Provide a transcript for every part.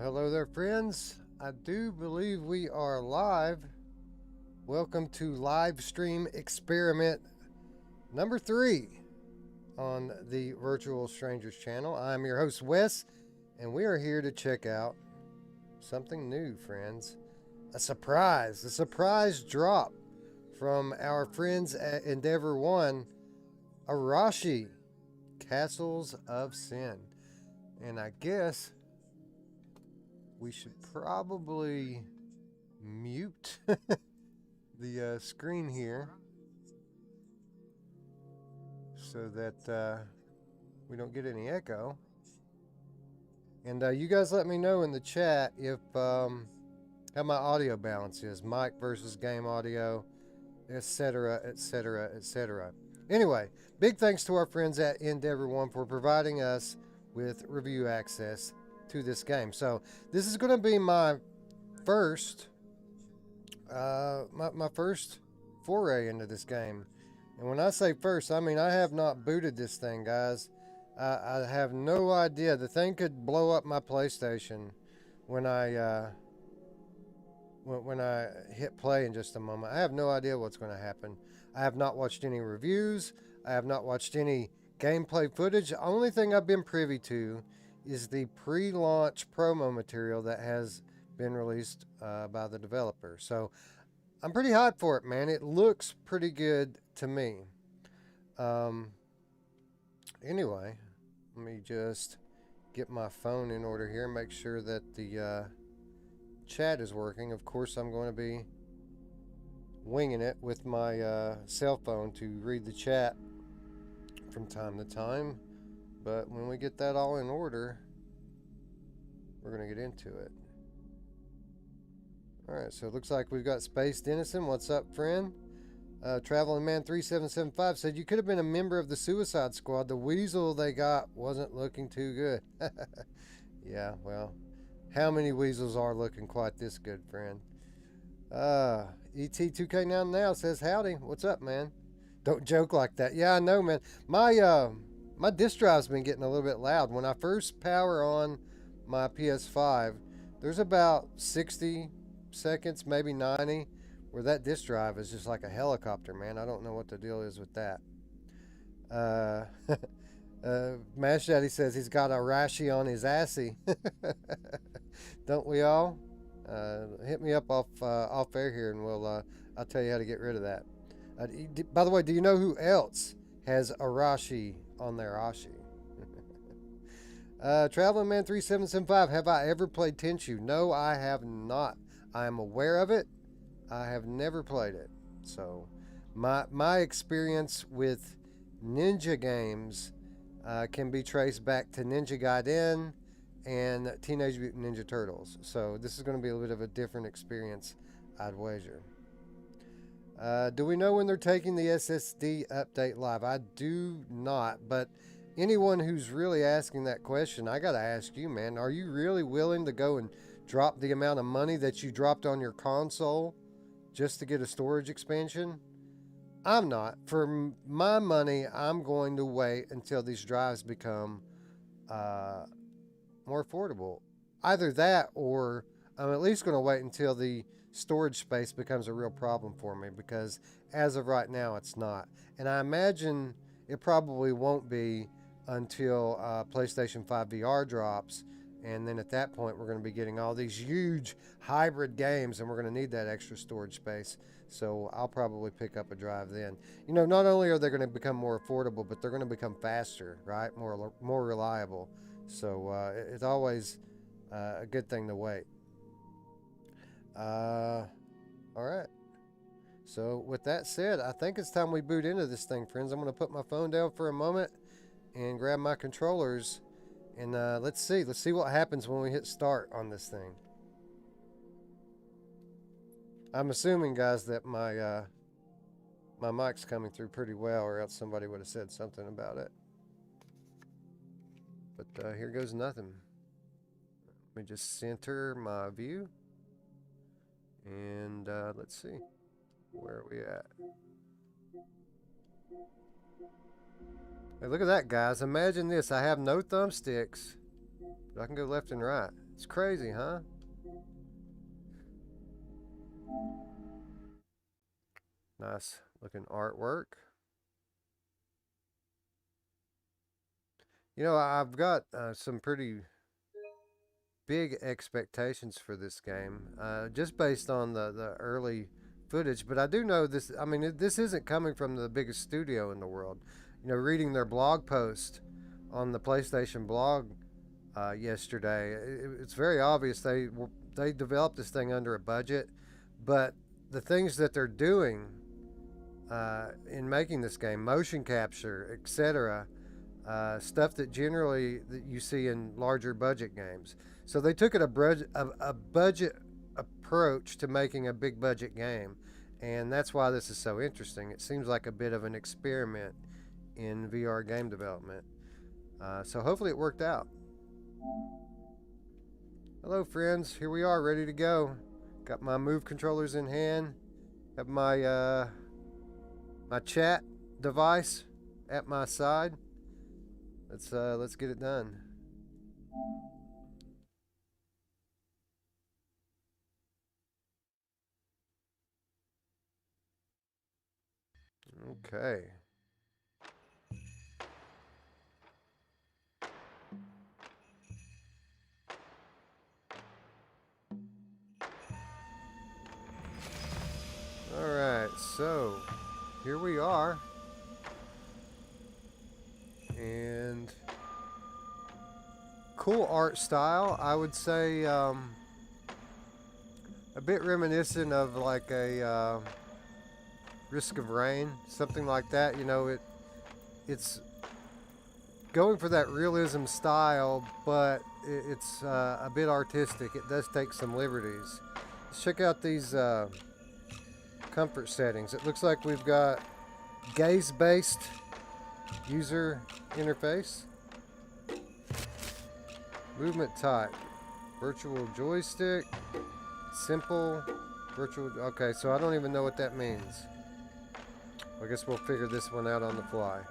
Hello there, friends. I do believe we are live. Welcome to live stream experiment number 3 on the Virtual Strangers channel. I'm your host, Wes, and we are here to check out something new, friends. A surprise drop from our friends at Endeavor One, Arashi, Castles of Sin. And I guess we should probably mute the screen here so that we don't get any echo. And you guys let me know in the chat if how my audio balance is, mic versus game audio, etc., etc., etc. Anyway, big thanks to our friends at Endeavor One for providing us with review access to this game. So this is going to be my first my first foray into this game. And when I say first, I mean I have not booted this thing, guys. I have no idea. The thing could blow up my PlayStation when I hit play in just a moment. I have no idea what's going to happen. I have not watched any reviews. I have not watched any gameplay footage. The only thing I've been privy to is the pre-launch promo material that has been released by the developer. So I'm pretty hyped for it, man. It looks pretty good to me. Anyway, let me just get my phone in order here and make sure that the chat is working. Of course, I'm going to be winging it with my cell phone to read the chat from time to time. But when we get that all in order, we're going to get into it. Alright, so it looks like we've got Space Denison. What's up, friend? Traveling Man 3775 said, you could have been a member of the Suicide Squad. The weasel they got wasn't looking too good. Yeah, well, how many weasels are looking quite this good, friend? ET2K9 says, howdy. What's up, man? Don't joke like that. Yeah, I know, man. My disk drive's been getting a little bit loud. When I first power on my PS5, there's about 60 seconds, maybe 90, where that disk drive is just like a helicopter, man. I don't know what the deal is with that. Mash Daddy says he's got Arashi on his assy. Don't we all? Hit me up off air here, and I'll tell you how to get rid of that. By the way, do you know who else has Arashi on their Ashi? Traveling Man 3775, have I ever played Tenchu? No, I have not. I am aware of it. I have never played it. So my experience with ninja games can be traced back to Ninja Gaiden and Teenage Mutant Ninja Turtles. So this is going to be a bit of a different experience, I'd wager. Do we know when they're taking the SSD update live? I do not, but anyone who's really asking that question, I got to ask you, man, are you really willing to go and drop the amount of money that you dropped on your console just to get a storage expansion? I'm not. For my money, I'm going to wait until these drives become more affordable. Either that, or I'm at least going to wait until the storage space becomes a real problem for me, because as of right now, it's not. And I imagine it probably won't be until PlayStation 5 VR drops. And then at that point, we're going to be getting all these huge hybrid games, and we're going to need that extra storage space. So I'll probably pick up a drive then. You know, not only are they going to become more affordable, but they're going to become faster, right? More reliable. So it's always a good thing to wait. All right. So with that said, I think it's time we boot into this thing, friends. I'm going to put my phone down for a moment and grab my controllers. And let's see what happens when we hit start on this thing. I'm assuming, guys, that my my mic's coming through pretty well, or else somebody would have said something about it. But here goes nothing. Let me just center my view. And let's see. Where are we at? Hey, look at that, guys. Imagine this. I have no thumbsticks, but I can go left and right. It's crazy, huh? Nice looking artwork. You know, I've got some pretty big expectations for this game, just based on the early footage. But I do know this. I mean, this isn't coming from the biggest studio in the world. You know, reading their blog post on the PlayStation blog yesterday, it's very obvious they developed this thing under a budget, but the things that they're doing in making this game, motion capture, etc., stuff that generally that you see in larger budget games. So they took it a budget approach to making a big budget game, and that's why this is so interesting. It seems like a bit of an experiment in VR game development. So hopefully it worked out. Hello friends, here we are ready to go. Got my Move controllers in hand. Have my my chat device at my side. Let's get it done. Okay. All right, so here we are. And cool art style. I would say a bit reminiscent of like a Risk of Rain, something like that. You know, it's going for that realism style, but it's a bit artistic. It does take some liberties. Let's check out these comfort settings. It looks like we've got gaze-based user interface. Movement type, virtual joystick, simple, virtual. Okay, so I don't even know what that means. I guess we'll figure this one out on the fly.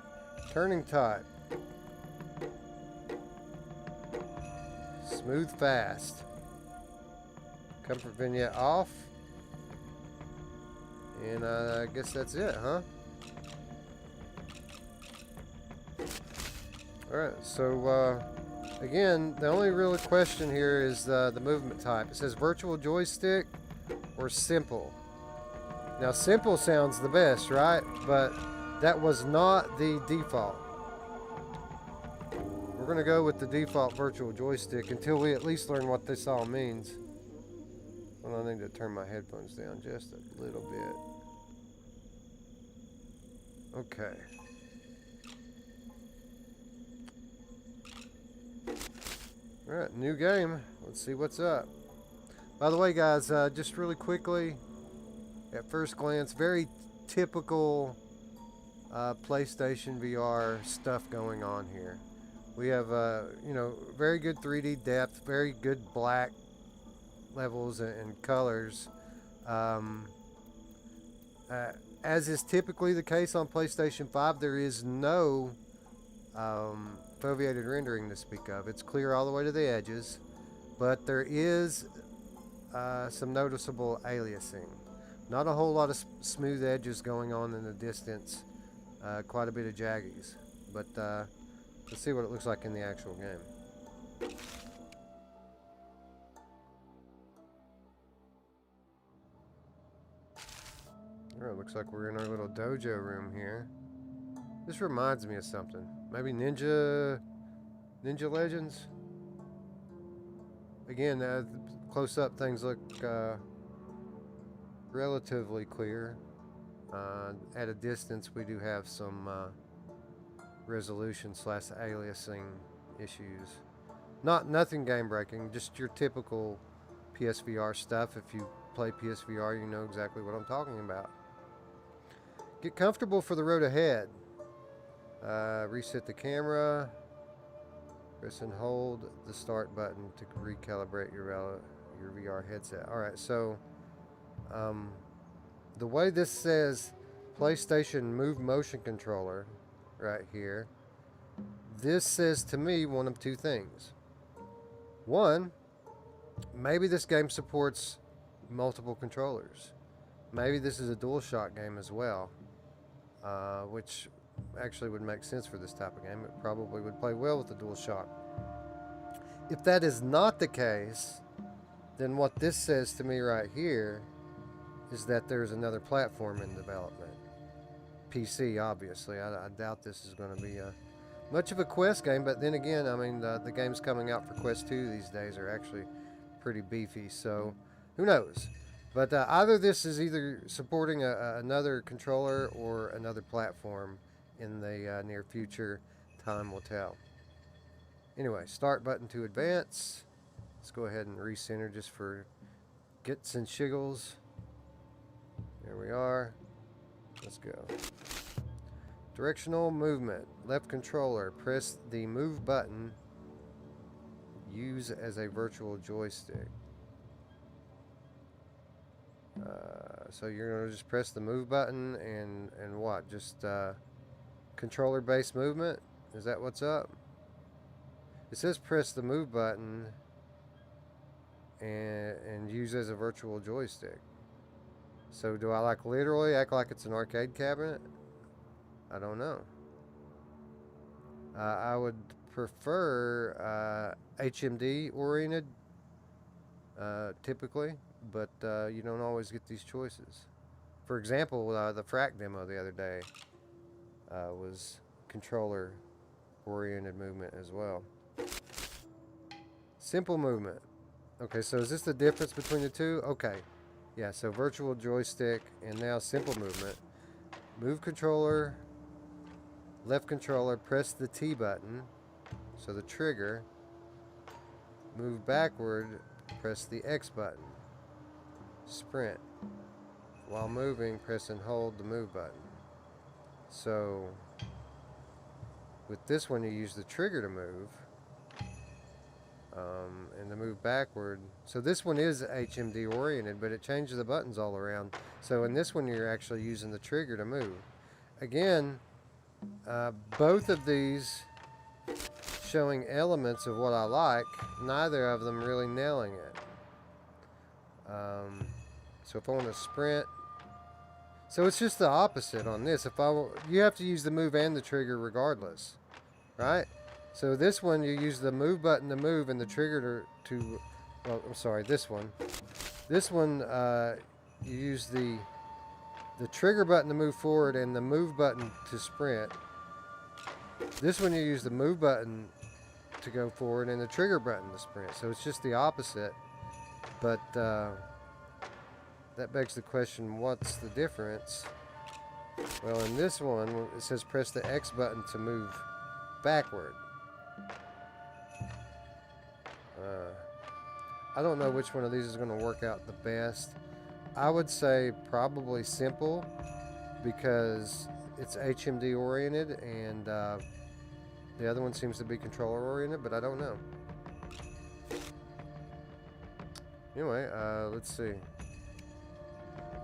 Turning type, smooth fast. Comfort vignette off. And I guess that's it, huh? Alright, so again, the only real question here is the movement type. It says virtual joystick or simple. Now simple sounds the best, right? But that was not the default. We're going to go with the default virtual joystick until we at least learn what this all means. Well, I need to turn my headphones down just a little bit. Okay. Alright, new game. Let's see what's up. By the way, guys, just really quickly, at first glance, very typical PlayStation VR stuff going on here. We have, you know, very good 3D depth, very good black levels and colors. As is typically the case on PlayStation 5, there is no foveated rendering to speak of. It's clear all the way to the edges, but there is some noticeable aliasing. Not a whole lot of smooth edges going on in the distance. Quite a bit of jaggies. But let's see what it looks like in the actual game. Oh, it looks like we're in our little dojo room here. This reminds me of something. Maybe Ninja Legends? Again, close-up things look relatively clear. At a distance, we do have some resolution / aliasing issues. Nothing game-breaking, just your typical PSVR stuff. If you play PSVR, you know exactly what I'm talking about. Get comfortable for the road ahead. Reset the camera. Press and hold the start button to recalibrate your VR headset. Alright, so the way this says PlayStation Move Motion Controller right here, this says to me one of two things. One, Maybe this game supports multiple controllers. Maybe this is a DualShock game as well, which actually would make sense for this type of game. It probably would play well with the DualShock. If that is not the case, then what this says to me right here is that there's another platform in development. PC, obviously. I doubt this is going to be much of a Quest game, but then again, I mean, the games coming out for Quest 2 these days are actually pretty beefy, so who knows? But either this is either supporting another controller or another platform in the near future. Time will tell. Anyway, start button to advance. Let's go ahead and recenter just for gets and shiggles. There we are. Let's go. Directional movement. Left controller. Press the move button. Use as a virtual joystick. So you're going to just press the move button and what? Just controller based movement? Is that what's up? It says press the move button and use as a virtual joystick. So do I like literally act like it's an arcade cabinet? I don't know. I would prefer HMD oriented typically, but you don't always get these choices. For example, the frac demo the other day was controller oriented movement as well. Simple movement. Okay, so is this the difference between the two? Okay. Yeah, so virtual joystick and now simple movement. Move controller, left controller, press the T button, so the trigger. Move backward, press the X button. Sprint. While moving, press and hold the move button. So with this one, you use the trigger to move. And to move backward. So this one is HMD oriented, but it changes the buttons all around. So in this one, you're actually using the trigger to move. Again, both of these showing elements of what I like, neither of them really nailing it. So if I want to sprint, so it's just the opposite on this. You have to use the move and the trigger regardless, right? So this one, you use the move button to move and the trigger well, I'm sorry, this one. This one, you use the trigger button to move forward and the move button to sprint. This one, you use the move button to go forward and the trigger button to sprint. So it's just the opposite. But that begs the question, what's the difference? Well, in this one, it says press the X button to move backward. I don't know which one of these is going to work out the best. I would say probably simple because it's HMD oriented and the other one seems to be controller oriented, but I don't know. Anyway, let's see.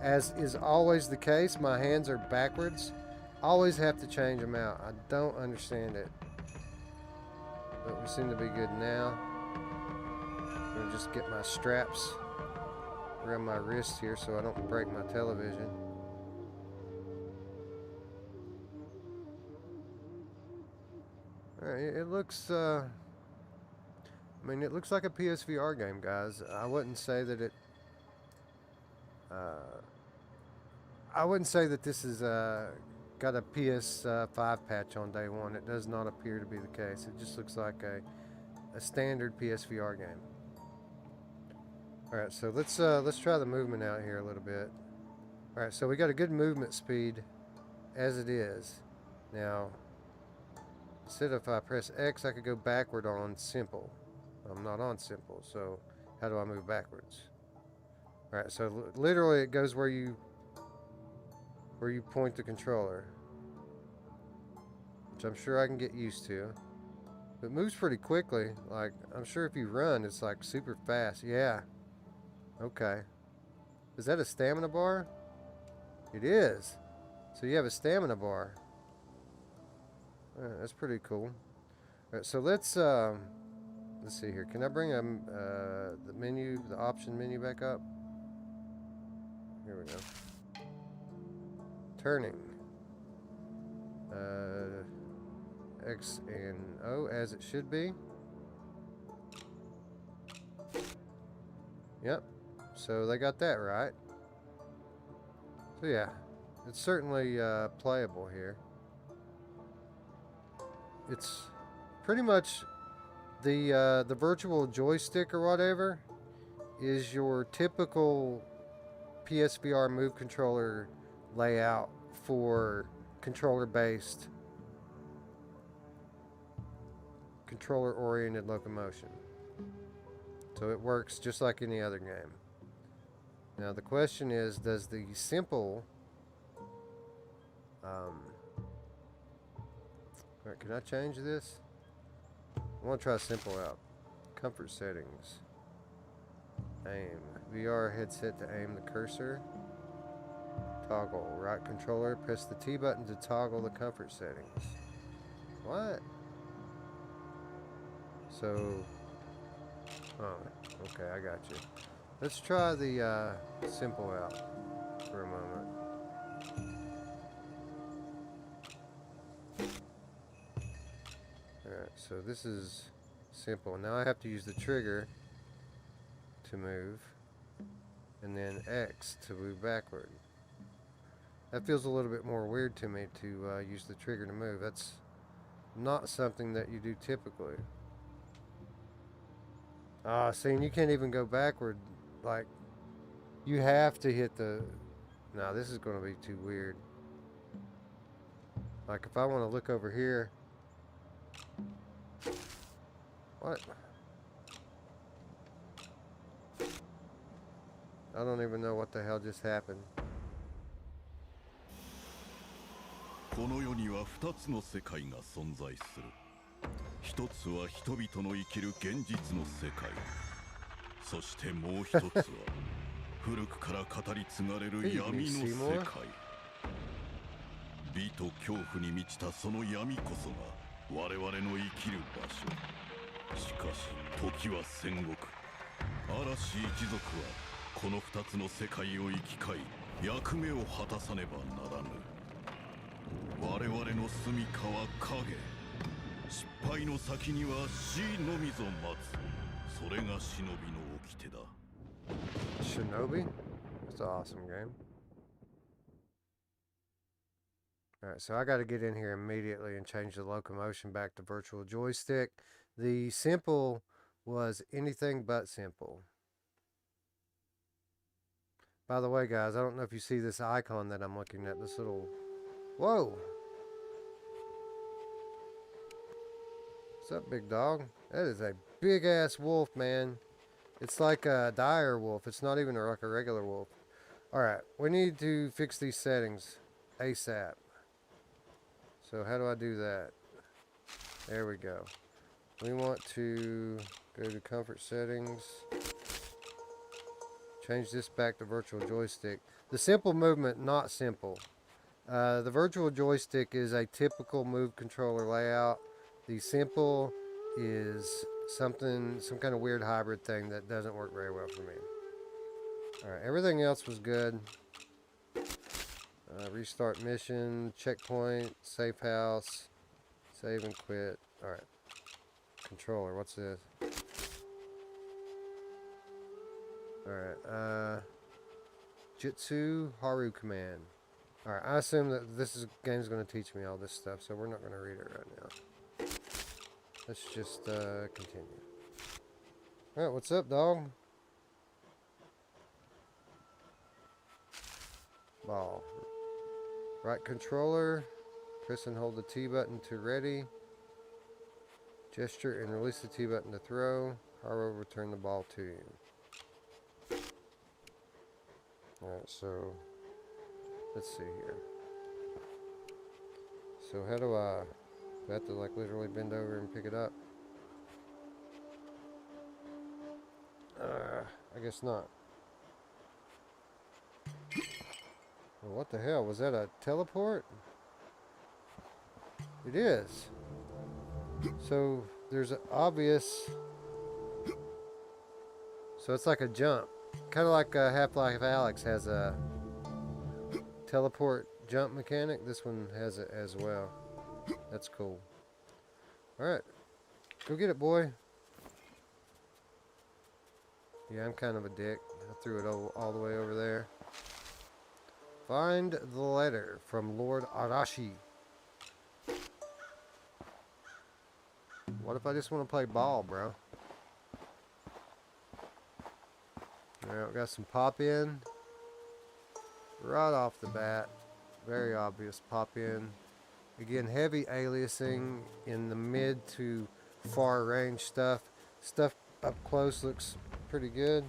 As is always the case, my hands are backwards. Always have to change them out. I don't understand it. But we seem to be good now. I'm going to just get my straps around my wrist here so I don't break my television. Alright, it looks, I mean, it looks like a PSVR game, guys. I wouldn't say that it, I wouldn't say that this is, got a PS5 patch on day one. It does not appear to be the case. It just looks like a standard PSVR game. Alright, so let's try the movement out here a little bit. Alright, so we got a good movement speed as it is. Now, instead of if I press X, I could go backward on simple. I'm not on simple, so how do I move backwards? Alright, so literally it goes where you point the controller, which I'm sure I can get used to. It moves pretty quickly. Like, I'm sure if you run, it's like super fast. Yeah. Okay. Is that a stamina bar? It is. So you have a stamina bar. That's pretty cool. Alright, so let's let's see here. Can I bring the menu, the option menu back up? Here we go. Turning. X and O as it should be. Yep. So they got that right. So yeah, it's certainly playable here. It's pretty much the virtual joystick or whatever is your typical PSVR move controller layout for controller-based, controller-oriented locomotion. So it works just like any other game. Now the question is, does the simple alright, can I change this? I want to try simple out. Comfort settings. Aim. VR headset to aim the cursor. Toggle. Right controller. Press the T button to toggle the comfort settings. What? So... oh, okay, I got you. Let's try the simple out for a moment. Alright, so this is simple. Now I have to use the trigger to move, and then X to move backward. That feels a little bit more weird to me, to use the trigger to move. That's not something that you do typically. Ah, see, and you can't even go backward. Like, you have to hit the... no, this is going to be too weird. Like, if I want to look over here... what? I don't even know what the hell just happened. この世には2つの世界が存在する。一つは人々の生きる現実の世界。そしてもう一つは古くから語り継がれる闇の世界。美と恐怖に満ちたその闇こそが我々の生きる場所。しかし時は戦国。嵐一族はこの2つの世界を生き交い役目を果たさねばならぬ。我々の住みかは影。失敗の先には死のみぞ待つ。それが忍びの掟だ。Shinobi? That's an awesome game. Alright, so I got to get in here immediately and change the locomotion back to virtual joystick. The simple was anything but simple. By the way, guys, I don't know if you see this icon that I'm looking at, this little... whoa! What's up, big dog? That is a big-ass wolf, man. It's like a dire wolf. It's not even like a regular wolf. Alright, we need to fix these settings ASAP. So how do I do that? There we go. We want to go to comfort settings. Change this back to virtual joystick. The simple movement, not simple. The virtual joystick is a typical move controller layout. The simple is some kind of weird hybrid thing that doesn't work very well for me. Alright, everything else was good. Restart mission, checkpoint, safe house, save and quit. Alright. Controller, what's this? Alright, Jitsu Haru command. Alright, I assume that this game's going to teach me all this stuff, so we're not going to read it right now. Let's just continue. Alright, what's up, dog? Ball. Right controller. Press and hold the T button to ready. Gesture and release the T button to throw. Haru will return the ball to you. Alright, so let's see here. So how do I have to like literally bend over and pick it up? I guess not. Well, what the hell? Was that a teleport? It is. So there's an obvious So it's like a jump. Kind of like Half-Life Alyx has a teleport jump mechanic. This one has it as well. That's cool. Alright. Go get it, boy. Yeah, I'm kind of a dick. I threw it all the way over there. Find the letter from Lord Arashi. What if I just want to play ball, bro? Alright, we got some pop in. Right off the bat. Very obvious pop in. Again, heavy aliasing in the mid to far range stuff. Stuff up close looks pretty good.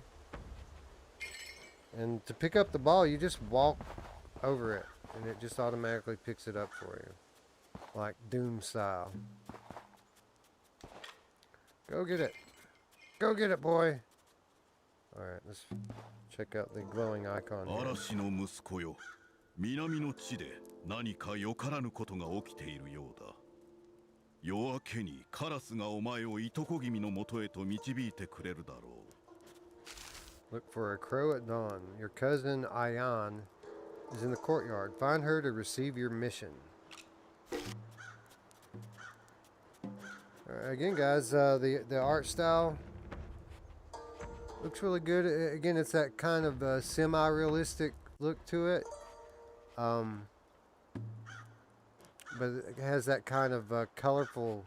And to pick up the ball, you just walk over it and it just automatically picks it up for you. Like Doom style. Go get it. Go get it, boy. Alright, let's check out the glowing icon here. Arashi no musuko yo. Minami no chi de nanika yokaranu koto ga okite iru you da. Yoake ni karasu ga omae o itoko gimi no moto e to michibiite kureru darou. Look for a crow at dawn. Your cousin Ayan is in the courtyard. Find her to receive your mission. Again, guys, the art style looks really good. Again, it's that kind of semi-realistic look to it. But it has that kind of colorful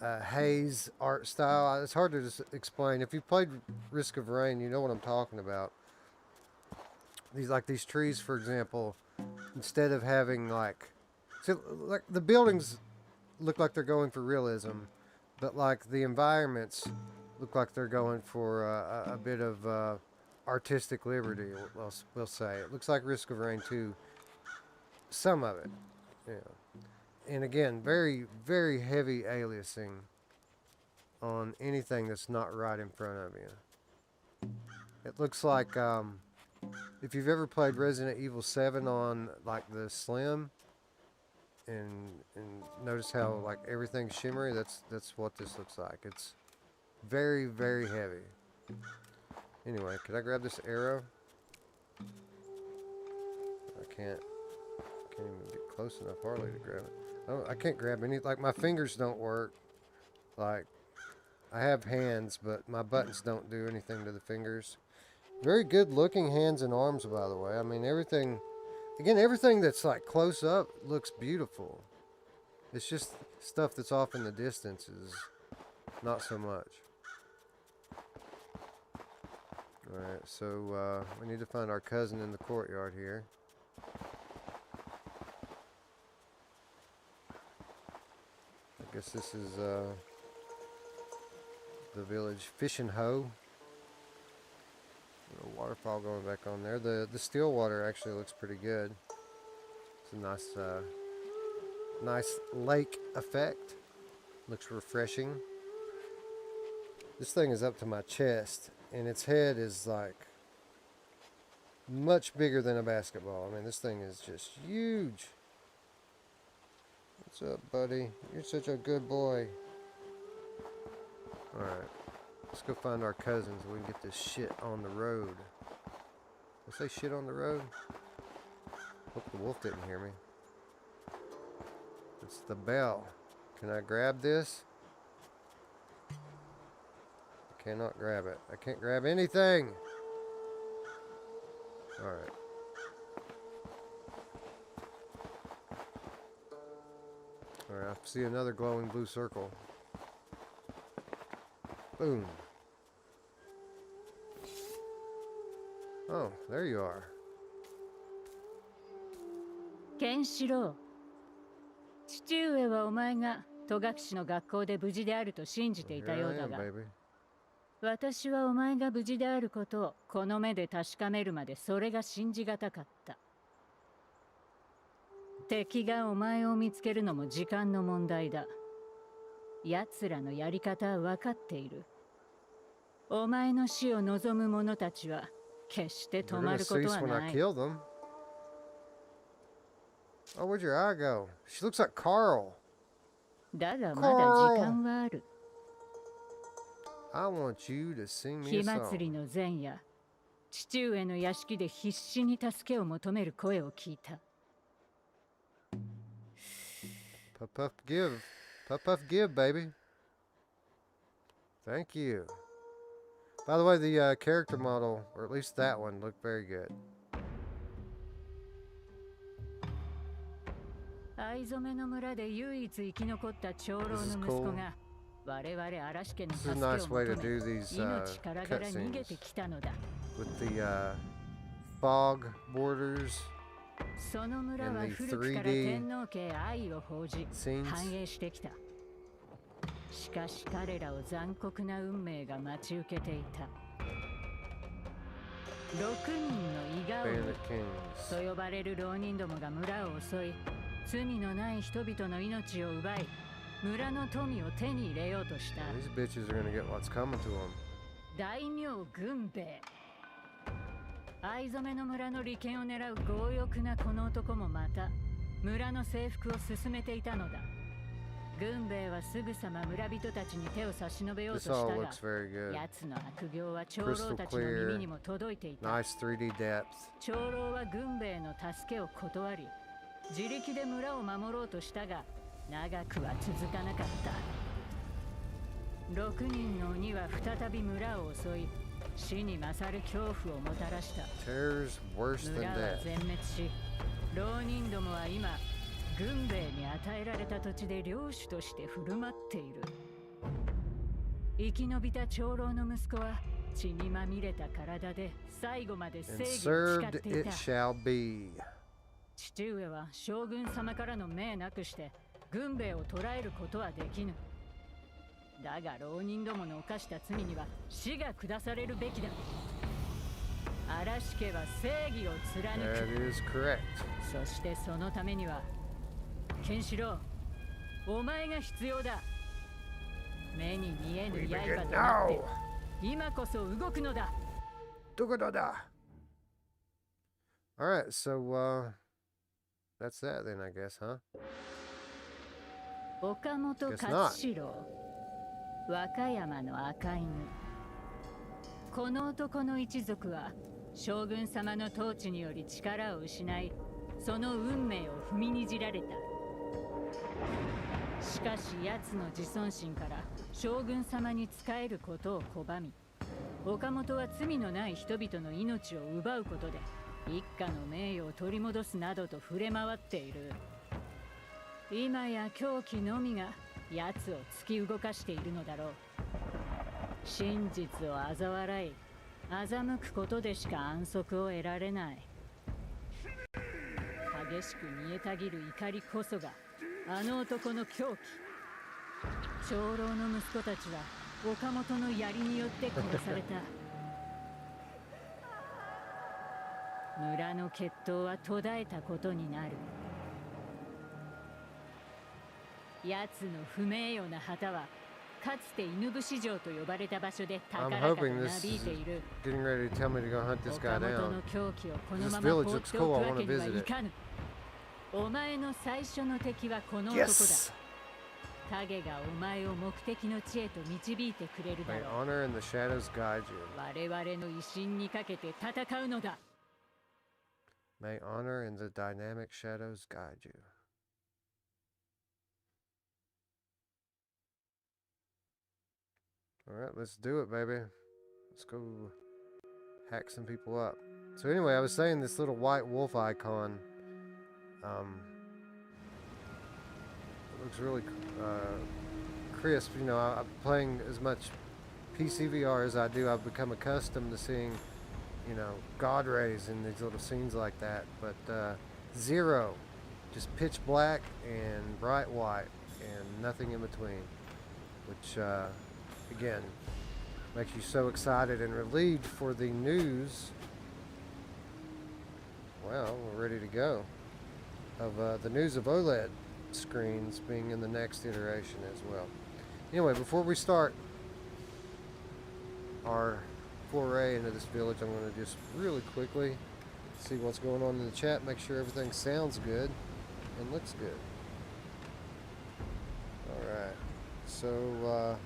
haze art style. It's hard to just explain. If you've played Risk of Rain, you know what I'm talking about. These trees, for example, instead of having like the buildings look like they're going for realism, but like the environments look like they're going for a bit of artistic liberty. We'll say it looks like Risk of Rain 2. Some of it, yeah. And again, very, very heavy aliasing on anything that's not right in front of you. It looks like if you've ever played Resident Evil 7 on like the Slim, and notice how like everything's shimmery. That's what this looks like. It's very, very heavy. Anyway, can I grab this arrow? I can't even get close enough hardly to grab it. I can't grab any, like my fingers don't work. Like I have hands, but my buttons don't do anything to the fingers. Very good looking hands and arms, by the way. I mean, everything that's like close up looks beautiful. It's just stuff that's off in the distance is not so much. Alright, so we need to find our cousin in the courtyard here. I guess this is the village Fishing Hoe. A waterfall going back on there. The still water actually looks pretty good. It's a nice lake effect. Looks refreshing. This thing is up to my chest, and its head is like much bigger than a basketball. I mean, this thing is just huge. What's up, buddy? You're such a good boy. Alright. Let's go find our cousins so we can get this shit on the road. Did I say shit on the road? Hope the wolf didn't hear me. It's the bell. Can I grab this? I cannot grab it. I can't grab anything. Alright. Alright, I see another glowing blue circle. Boom. Oh, there you are. Kenshiro. 父上はお前が戸隠の学校で無事であると信じていたようだが、私はお前が無事であることをこの目で確かめるまでそれが信じがたかった。敵がお前を見つけるのも時間の問題だ。奴らのやり方は分かっている。お前の死を望む者たちは決して止まることはない。Oh, where'd your eye go? She looks like Carl. だがまだ時間はある。I want you to sing me 火 a 祭り song. の前夜、父上の屋敷で必死に助けを求める声を聞いた。Puff puff give. Puff puff give, baby. Thank you. By the way, the character model, or at least that one, looked very good. 藍染めの村で唯一生き残った長老の This is 息 cool. 子が我々嵐家の This 助 is け a を nice way 求 to め do these 命からがら逃げて cutscenes きたのだ。 with the fog borders その村は and the 古くから 3D 天皇家愛を報じ scenes. 繁栄してきた。しかし彼らを残酷な運命が待ち受けていた。6人の伊賀 Bandit 鬼 Kings. と呼ばれる浪人どもが村を襲い、罪のない人々の命を奪い、村の富を手に入れようとした。 These bitches are gonna get what's coming to them. 大名軍兵衛。藍染めの村の利権を狙う強欲なこの男もまた村の征服を進めていたのだ。軍兵衛はすぐさま村人たちに手を差し伸べようと This した all が、 looks very good. 奴の悪行は長老たちの耳にも届いていた。 Nice 3D depth. 長老は軍兵衛の助けを断り、自力で村を守ろうとしたが、長くは続かなかった。6人の鬼は再び村を襲い、死に勝る恐怖をもたらした。 Terror's worse 村 than は death. 全滅し、浪人どもは今、軍兵衛に与えられた土地で領主として振る舞っている。生き延びた長老の息子は血にまみれた体で最後まで And 正義を誓っ served てい it た。 shall be. 父上は将軍様からの命なくして軍兵衛を捕らえることはできぬ。だが浪人どもの犯した罪には死が下されるべきだ。嵐家は正義を貫 That く。 is correct. そしてそのためにはケンシロウ、お前が必要だ。目に見えぬ We 刃 begin となって now. 今こそ動くのだ。 Dugadada. All right, so that's that then, I guess, huh? 岡本 Guess 勝 not. 四郎、和歌山の赤犬。この男の一族は将軍様の統治により力を失い、その運命を踏みにじられた。しかし奴の自尊心から将軍様に仕えることを拒み、岡本は罪のない人々の命を奪うことで一家の名誉を取り戻すなどと触れ回っている。今や狂気のみが奴を突き動かしているのだろう。真実を嘲笑い、欺くことでしか安息を得られない。激しく煮えたぎる怒りこそがあの男の狂気。長老の息子たちは岡本の槍によって殺された。村の血統は途絶えたことになる。奴の不名誉な旗はかつて犬伏城と呼ばれた場所で I'm 高らかと hoping な this びい is ている。 getting ready to tell me to go hunt this 岡 guy 本 down. の狂気をこの This まま village 放っ looks て cool. お I くわ wanna けには visit い it. かぬ。お前の最初の敵はこの男だ。 Yes! 影がお前を目的の地へと導いてくれるだ May ろう。 honor and the shadows guide you. 我々の威信にかけて戦うのだ。 May honor and the dynamic shadows guide you. Alright, let's do it, baby. Let's go hack some people up. So anyway, I was saying this little white wolf icon, it looks really crisp. You know, I'm playing as much PCVR as I do. I've become accustomed to seeing, you know, God rays in these little scenes like that. But zero, just pitch black and bright white and nothing in between, which again makes you so excited and relieved for the news. Well, we're ready to go. Of the news of OLED screens being in the next iteration as well. Anyway, before we start our foray into this village, I'm going to just really quickly see what's going on in the chat, make sure everything sounds good and looks good. Alright, so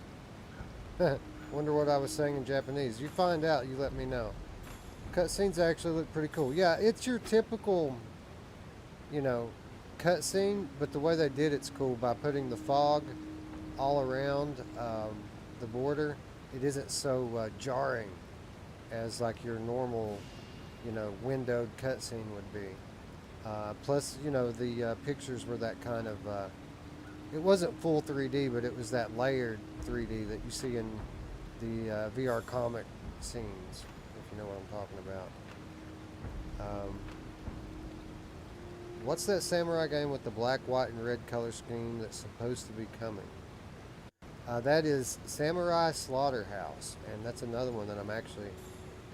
Wonder what I was saying in Japanese. You find out, you let me know. Cutscenes actually look pretty cool. Yeah, it's your typical, you know, cutscene, but the way they did it's cool by putting the fog all around the border. It isn't so jarring as like your normal, you know, windowed cutscene would be. Plus, you know, the pictures were that kind of, it wasn't full 3D, but it was that layered 3D that you see in the VR comic scenes, if you know what I'm talking about. What's that samurai game with the black, white, and red color scheme that's supposed to be coming? That is Samurai Slaughterhouse, and that's another one that I'm actually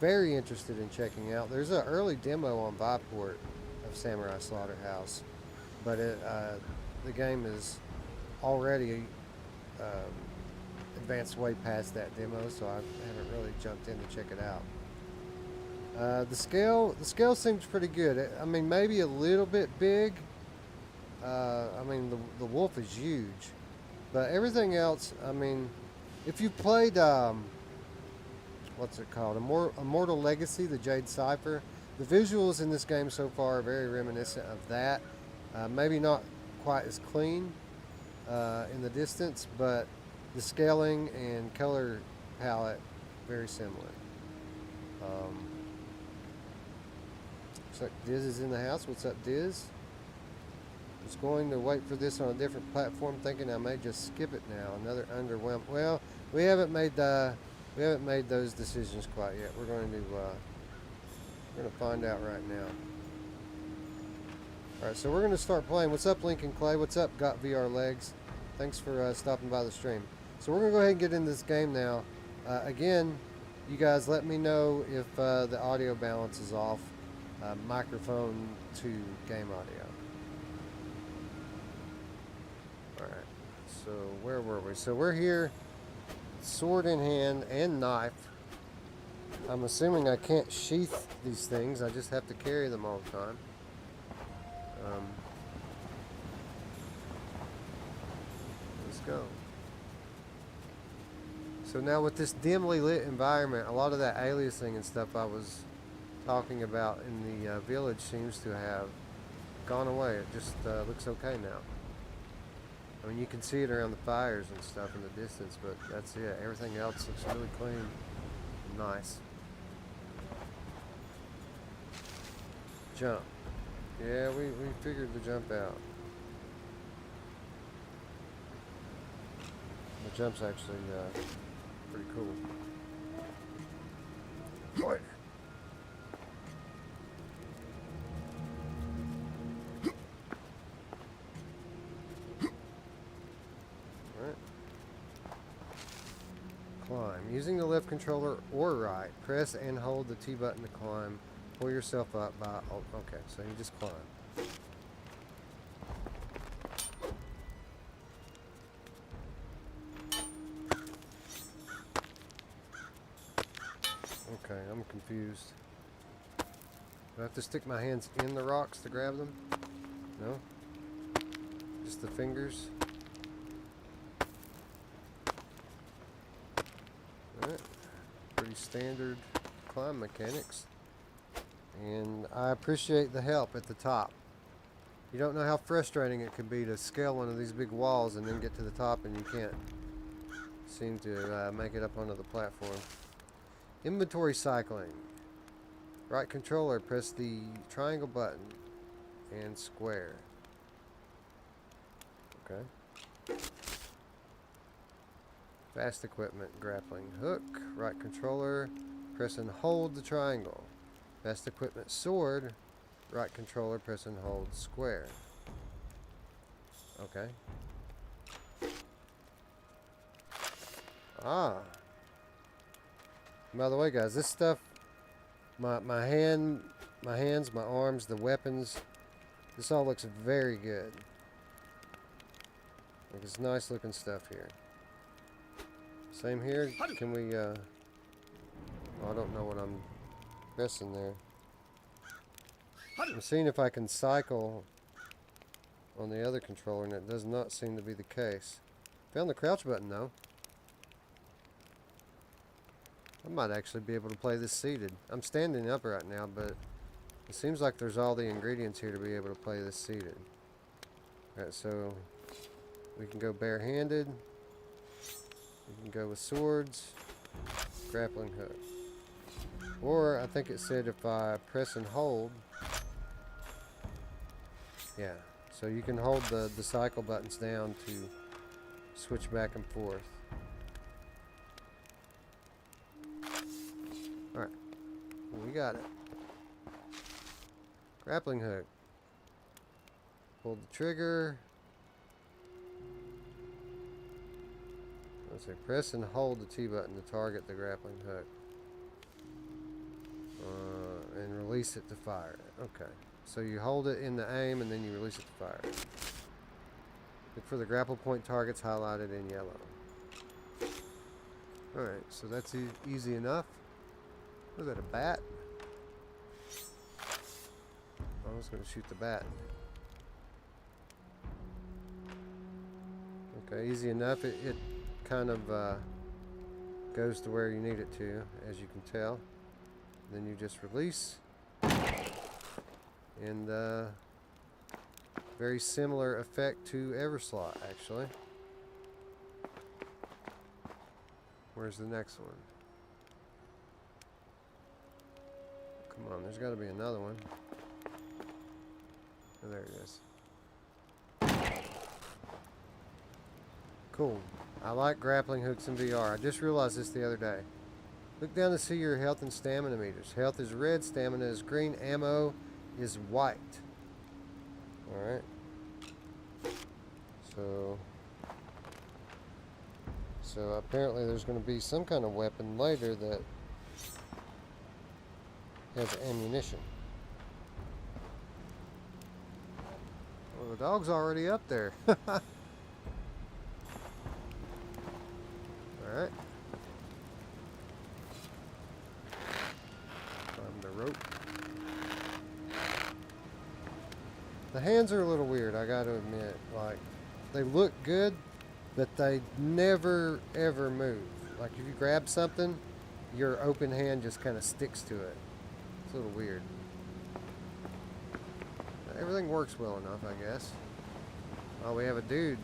very interested in checking out. There's an early demo on Viveport of Samurai Slaughterhouse, but the game is already advanced way past that demo, so I haven't really jumped in to check it out. The scale seems pretty good. I mean, maybe a little bit big. I mean, the wolf is huge, but everything else, I mean, if you've played, what's it called? Immortal Legacy, the Jade Cipher, the visuals in this game so far are very reminiscent of that. Maybe not quite as clean in the distance, but the scaling and color palette very similar. Looks like Diz is in the house. What's up, Diz? Was going to wait for this on a different platform, thinking I may just skip it now. Another underwhelm. Well, we haven't made those decisions quite yet. We're going to find out right now. All right, so we're going to start playing. What's up, Lincoln Clay? What's up, Got VR Legs? Thanks for stopping by the stream. So we're going to go ahead and get into this game now. Again, you guys let me know if the audio balance is off. Microphone to game audio. Alright, so where were we? So we're here, sword in hand and knife. I'm assuming I can't sheath these things, I just have to carry them all the time. Let's go. So now with this dimly lit environment, a lot of that aliasing and stuff I was talking about in the village seems to have gone away. It just looks okay now. I mean, you can see it around the fires and stuff in the distance, but that's it. Everything else looks really clean and nice. Jump. Yeah, we figured the jump out. The jump's actually pretty cool. Boy. Climb. Using the left controller or right, press and hold the T button to climb. Pull yourself up by... Oh, okay, so you just climb. Okay, I'm confused. Do I have to stick my hands in the rocks to grab them? No? Just the fingers? Alright, pretty standard climb mechanics. And I appreciate the help at the top. You don't know how frustrating it could be to scale one of these big walls and then get to the top and you can't seem to make it up onto the platform. Inventory cycling. Right controller, press the triangle button and square. Okay. Fast equipment, grappling hook, right controller, press and hold the triangle. Fast equipment sword, right controller, press and hold square. Okay. Ah. By the way, guys, this stuff, my hands, my arms, the weapons, this all looks very good. Like, it's nice looking stuff here. Same here. Can we, oh, I don't know what I'm pressing there. I'm seeing if I can cycle on the other controller, and it does not seem to be the case. Found the crouch button, though. I might actually be able to play this seated. I'm standing up right now, but it seems like there's all the ingredients here to be able to play this seated. Alright, so we can go barehanded. We can go with swords. Grappling hook. Or I think it said if I press and hold. Yeah. So you can hold the cycle buttons down to switch back and forth. Alright. We got it. Grappling hook. Hold the trigger. Let's say press and hold the T button to target the grappling hook. And release it to fire it. Okay. So you hold it in the aim and then you release it to fire it. Look for the grapple point targets highlighted in yellow. Alright, so that's easy enough. Was that a bat? I was going to shoot the bat. Okay, easy enough. It kind of goes to where you need it to, as you can tell. Then you just release. And very similar effect to Everslot, actually. Where's the next one? Come on, there's got to be another one. Oh, there it is. Cool. I like grappling hooks in VR. I just realized this the other day. Look down to see your health and stamina meters. Health is red, stamina is green, ammo is white. Alright. So apparently there's going to be some kind of weapon later that has ammunition. Well, the dog's already up there. Alright. Climb the rope. The hands are a little weird, I gotta admit. Like, they look good, but they never ever move. Like, if you grab something, your open hand just kind of sticks to it. It's a little weird. Everything works well enough, I guess. Oh, we have a dude.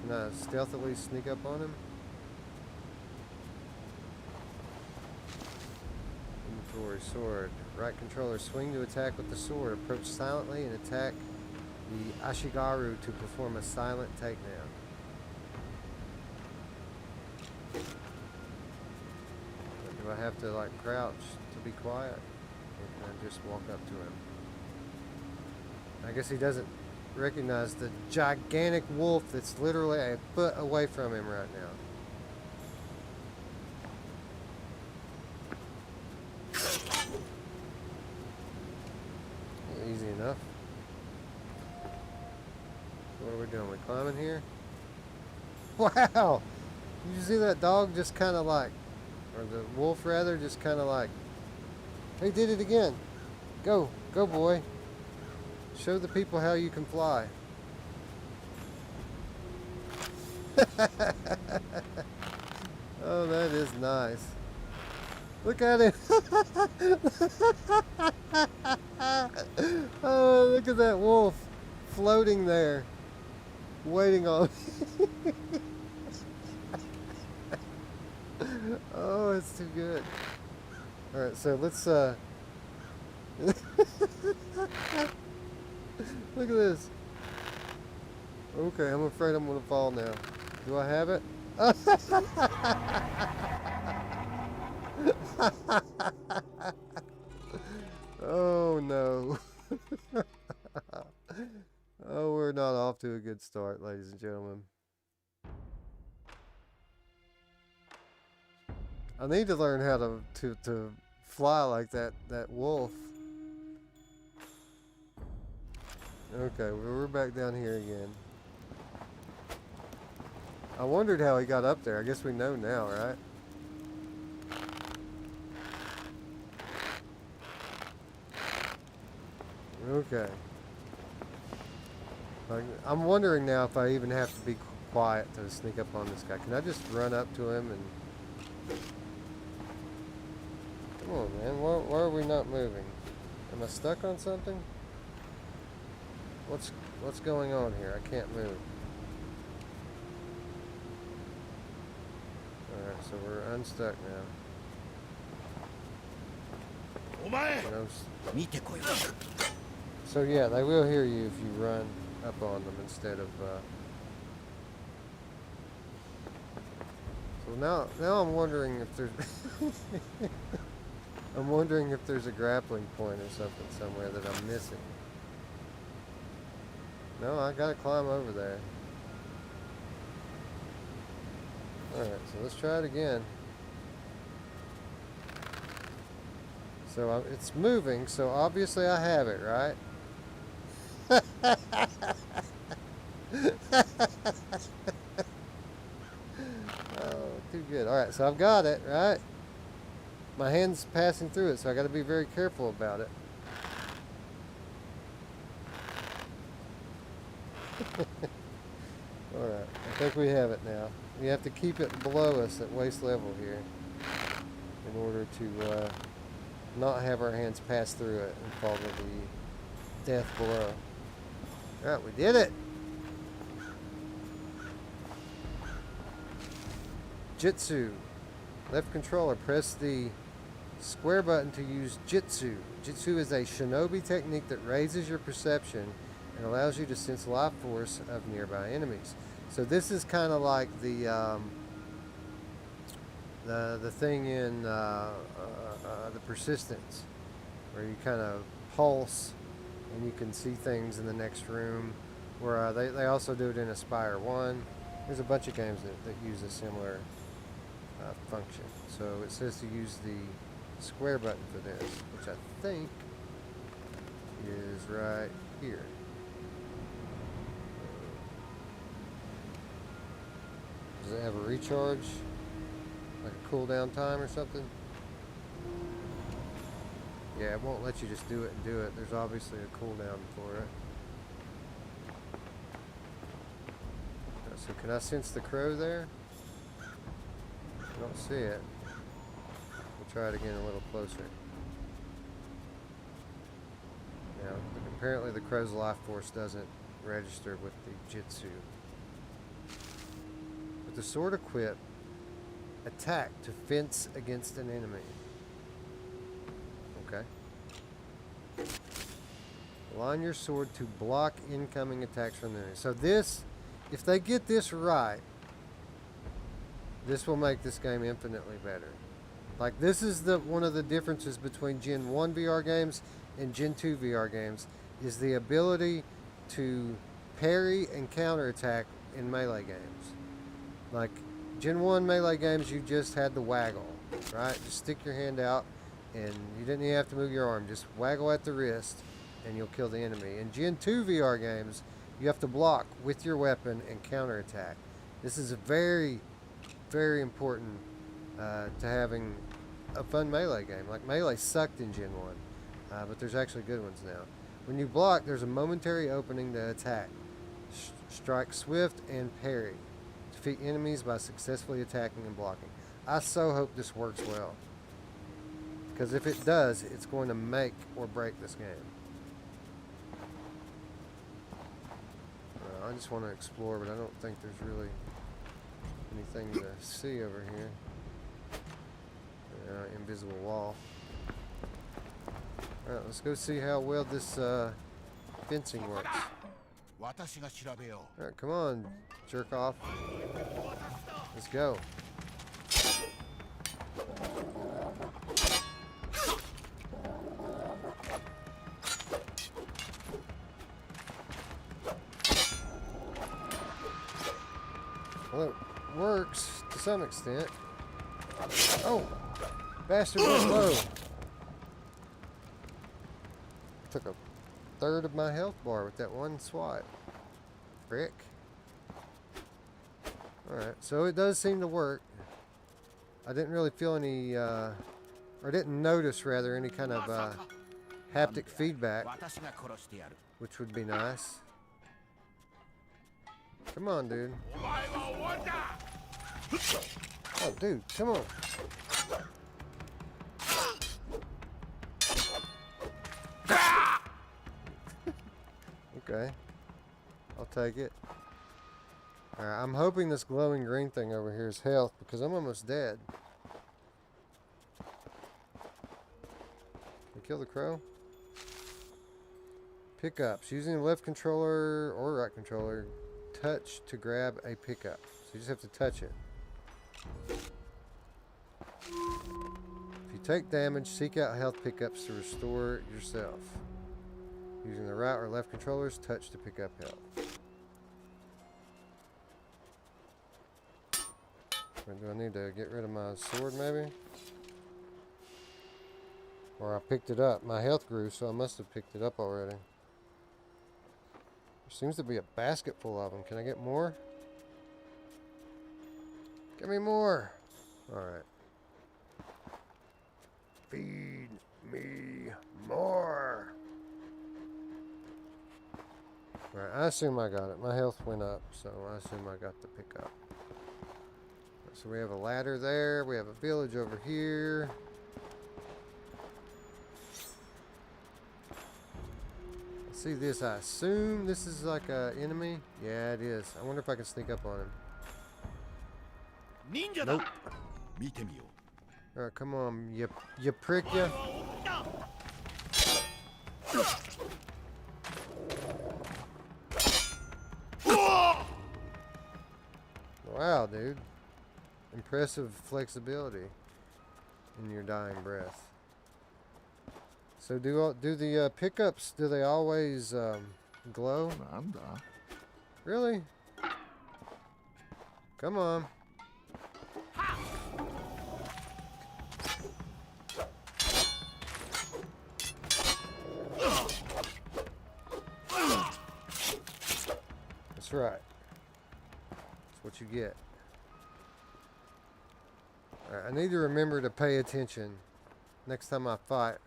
Can I stealthily sneak up on him? Inventory, sword. Right controller, swing to attack with the sword. Approach silently and attack the Ashigaru to perform a silent takedown. Do I have to, like, crouch to be quiet? Or can I just walk up to him? I guess he doesn't recognize the gigantic wolf that's literally a foot away from him right now. Easy enough. What are we doing? We climbing here? Wow! Did you see that dog just kind of like, or the wolf rather, just kind of like, he did it again. Go boy. Show the people how you can fly. Oh, that is nice. Look at it. Oh, look at that wolf floating there, waiting on me. Oh, it's too good. All right, so let's look at this. Okay, I'm afraid I'm gonna fall now. Do I have it? Oh no. Oh, we're not off to a good start, ladies and gentlemen. I need to learn how to fly like that wolf. Okay, we're back down here again. I wondered how he got up there. I guess we know now, right? Okay. I'm wondering now if I even have to be quiet to sneak up on this guy. Can I just run up to him and... Come on, man. Why are we not moving? Am I stuck on something? What's going on here? I can't move. Alright, so we're unstuck now. So yeah, they will hear you if you run up on them instead of so now I'm wondering if there's I'm wondering if there's a grappling point or something somewhere that I'm missing. No, I gotta climb over there. Alright, so let's try it again. So it's moving, so obviously I have it, right? Oh, too good. Alright, so I've got it, right? My hand's passing through it, so I gotta be very careful about it. Alright, I think we have it now. We have to keep it below us at waist level here in order to not have our hands pass through it and fall to the death below. Alright, we did it! Jitsu. Left controller, press the square button to use Jitsu. Jitsu is a shinobi technique that raises your perception and allows you to sense life force of nearby enemies. So this is kind of like the thing in the Persistence, where you kind of pulse and you can see things in the next room. Where they also do it in Aspire 1. There's a bunch of games that use a similar function. So it says to use the square button for this, which I think is right here. Does it have a recharge? Like a cooldown time or something? Yeah, it won't let you just do it and do it. There's obviously a cooldown for it. So can I sense the crow there? I don't see it. We'll try it again a little closer. Now, apparently the crow's life force doesn't register with the Jitsu. With the sword equipped, attack to fence against an enemy. Okay. Align your sword to block incoming attacks from the enemy. So this, if they get this right, this will make this game infinitely better. Like, this is one of the differences between Gen 1 VR games and Gen 2 VR games, is the ability to parry and counterattack in melee games. Like, Gen 1 melee games, you just had to waggle, right? Just stick your hand out, and you didn't even have to move your arm. Just waggle at the wrist, and you'll kill the enemy. In Gen 2 VR games, you have to block with your weapon and counterattack. This is a very, very important to having a fun melee game. Like, Melee sucked in Gen 1, but there's actually good ones now. When you block, there's a momentary opening to attack. Strike swift and parry. Defeat enemies by successfully attacking and blocking. I so hope this works well, because if it does, it's going to make or break this game. I just want to explore, but I don't think there's really anything to see over here. Invisible wall. Alright, let's go see how well this fencing works. Alright, come on, jerk off. Let's go. Well, it works to some extent. Oh! Bastard went low. Took a third of my health bar with that one swipe. Frick. Alright, so it does seem to work. I didn't really feel any, or didn't notice rather, any kind of haptic feedback, which would be nice. Come on, dude. Oh, dude, come on. Okay. I'll take it. Alright, I'm hoping this glowing green thing over here is health because I'm almost dead. We kill the crow? Pickups. Using the left controller or right controller, touch to grab a pickup. So you just have to touch it. If you take damage, seek out health pickups to restore yourself. Using the right or left controllers, touch to pick up health. Or do I need to get rid of my sword maybe? Or I picked it up. My health grew, so I must have picked it up already. There seems to be a basket full of them. Can I get more? Give me more! Alright. Feed me more! Alright, I assume I got it. My health went up, so I assume I got the pickup. So we have a ladder there. We have a village over here. Let's see this. I assume this is like an enemy. Yeah, it is. I wonder if I can sneak up on him. Ninja. Nope. Alright, come on, you prick ya. Wow, dude. Impressive flexibility in your dying breath. So do the pickups, do they always glow? Really? Come on. That's right. That's what you get. Alright, I need to remember to pay attention next time I fight.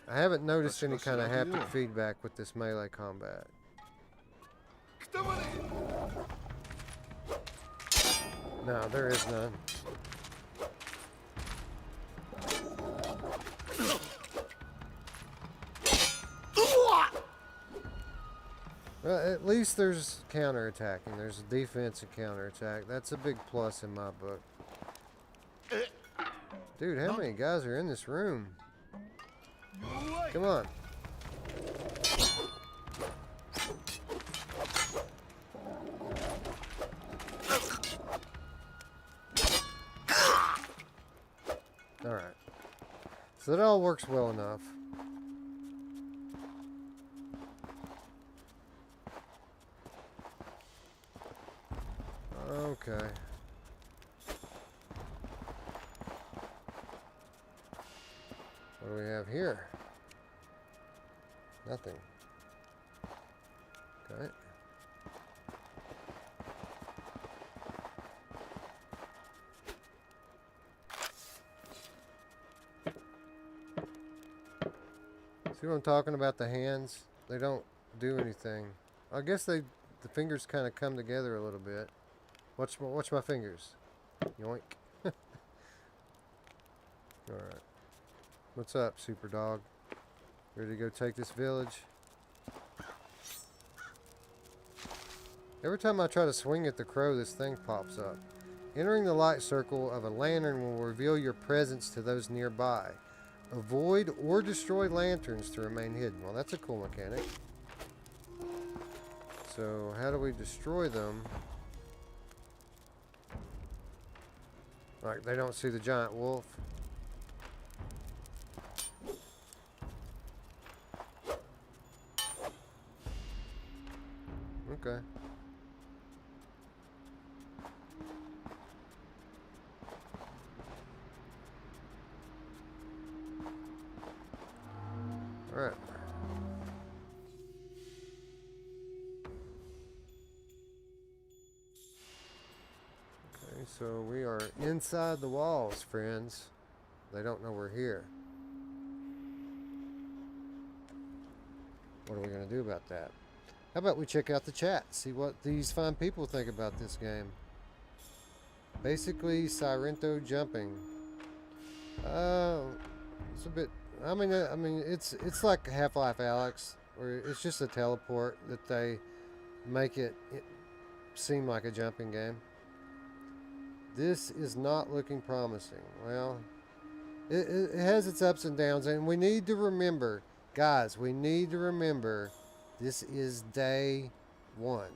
I haven't noticed any kind of haptic feedback with this melee combat. No, there is none. Well, at least there's counterattacking. There's defense and counterattack. That's a big plus in my book. Dude, how many guys are in this room? Come on. Alright. So that all works well enough. Okay. What do we have here? Nothing. Okay. See what I'm talking about? The hands? They don't do anything. I guess the fingers kind of come together a little bit. Watch my fingers. Yoink. Alright. What's up, super dog? Ready to go take this village? Every time I try to swing at the crow, this thing pops up. Entering the light circle of a lantern will reveal your presence to those nearby. Avoid or destroy lanterns to remain hidden. Well, that's a cool mechanic. So, how do we destroy them? Like, they don't see the giant wolf. Okay. Alright. Okay, so we are inside the walls, friends. They don't know we're here. What are we going to do about that? How about we check out the chat, see what these fine people think about this game. Basically, Sirento jumping. It's a bit. I mean, it's like Half-Life Alyx, where it's just a teleport that they make it seem like a jumping game. This is not looking promising. Well, it has its ups and downs, and we need to remember, guys, we need to remember this is day one.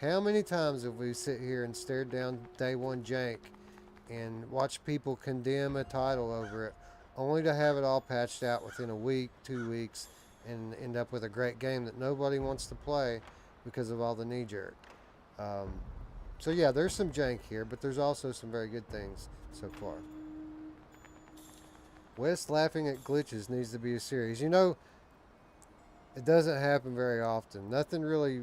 How many times have we sit here and stared down day one jank and watched people condemn a title over it, only to have it all patched out within a week, 2 weeks, and end up with a great game that nobody wants to play because of all the knee jerk. So yeah, there's some jank here, but there's also some very good things so far. Wes laughing at glitches needs to be a series. You know, it doesn't happen very often. Nothing really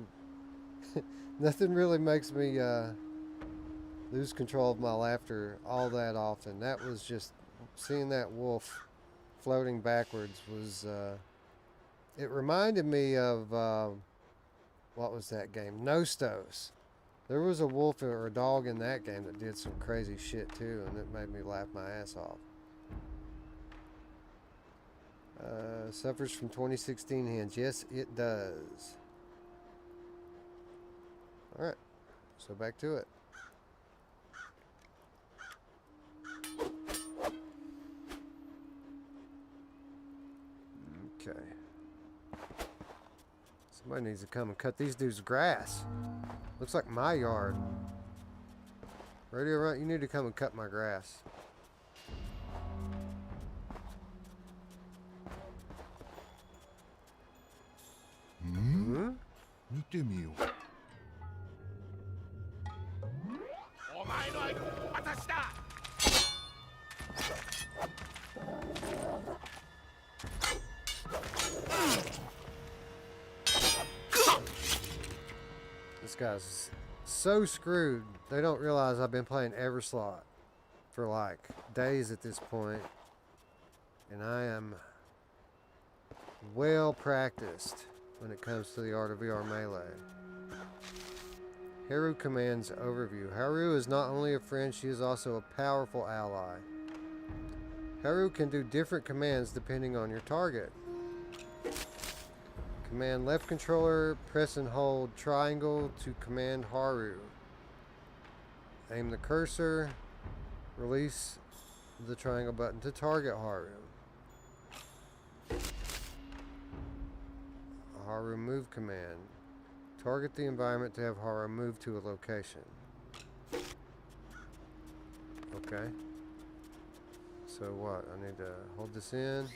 makes me lose control of my laughter all that often. That was just seeing that wolf floating backwards was it reminded me of what was that game? Nostos. There was a wolf or a dog in that game that did some crazy shit too, and it made me laugh my ass off. Suffers from 2016 hands. Yes, it does. Alright, so back to it. Okay. Somebody needs to come and cut these dudes' grass. Looks like my yard. Radio Runt, you need to come and cut my grass. Hmm? This guy's so screwed, they don't realize I've been playing Everslot for like days at this point, and I am well practiced when it comes to the art of VR Melee. Haru commands overview. Haru is not only a friend, she is also a powerful ally. Haru can do different commands depending on your target. Command left controller, press and hold triangle to command Haru. Aim the cursor, release the triangle button to target Haru. Haru move command. Target the environment to have Haru move to a location. Okay. So what? I need to hold this in.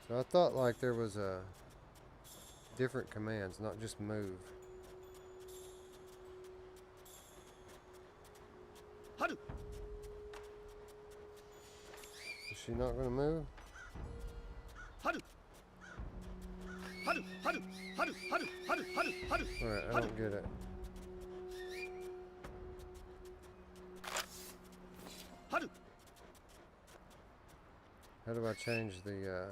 So I thought like there was a different commands, not just move. Is she not going to move? Alright, I don't get it. How do I change the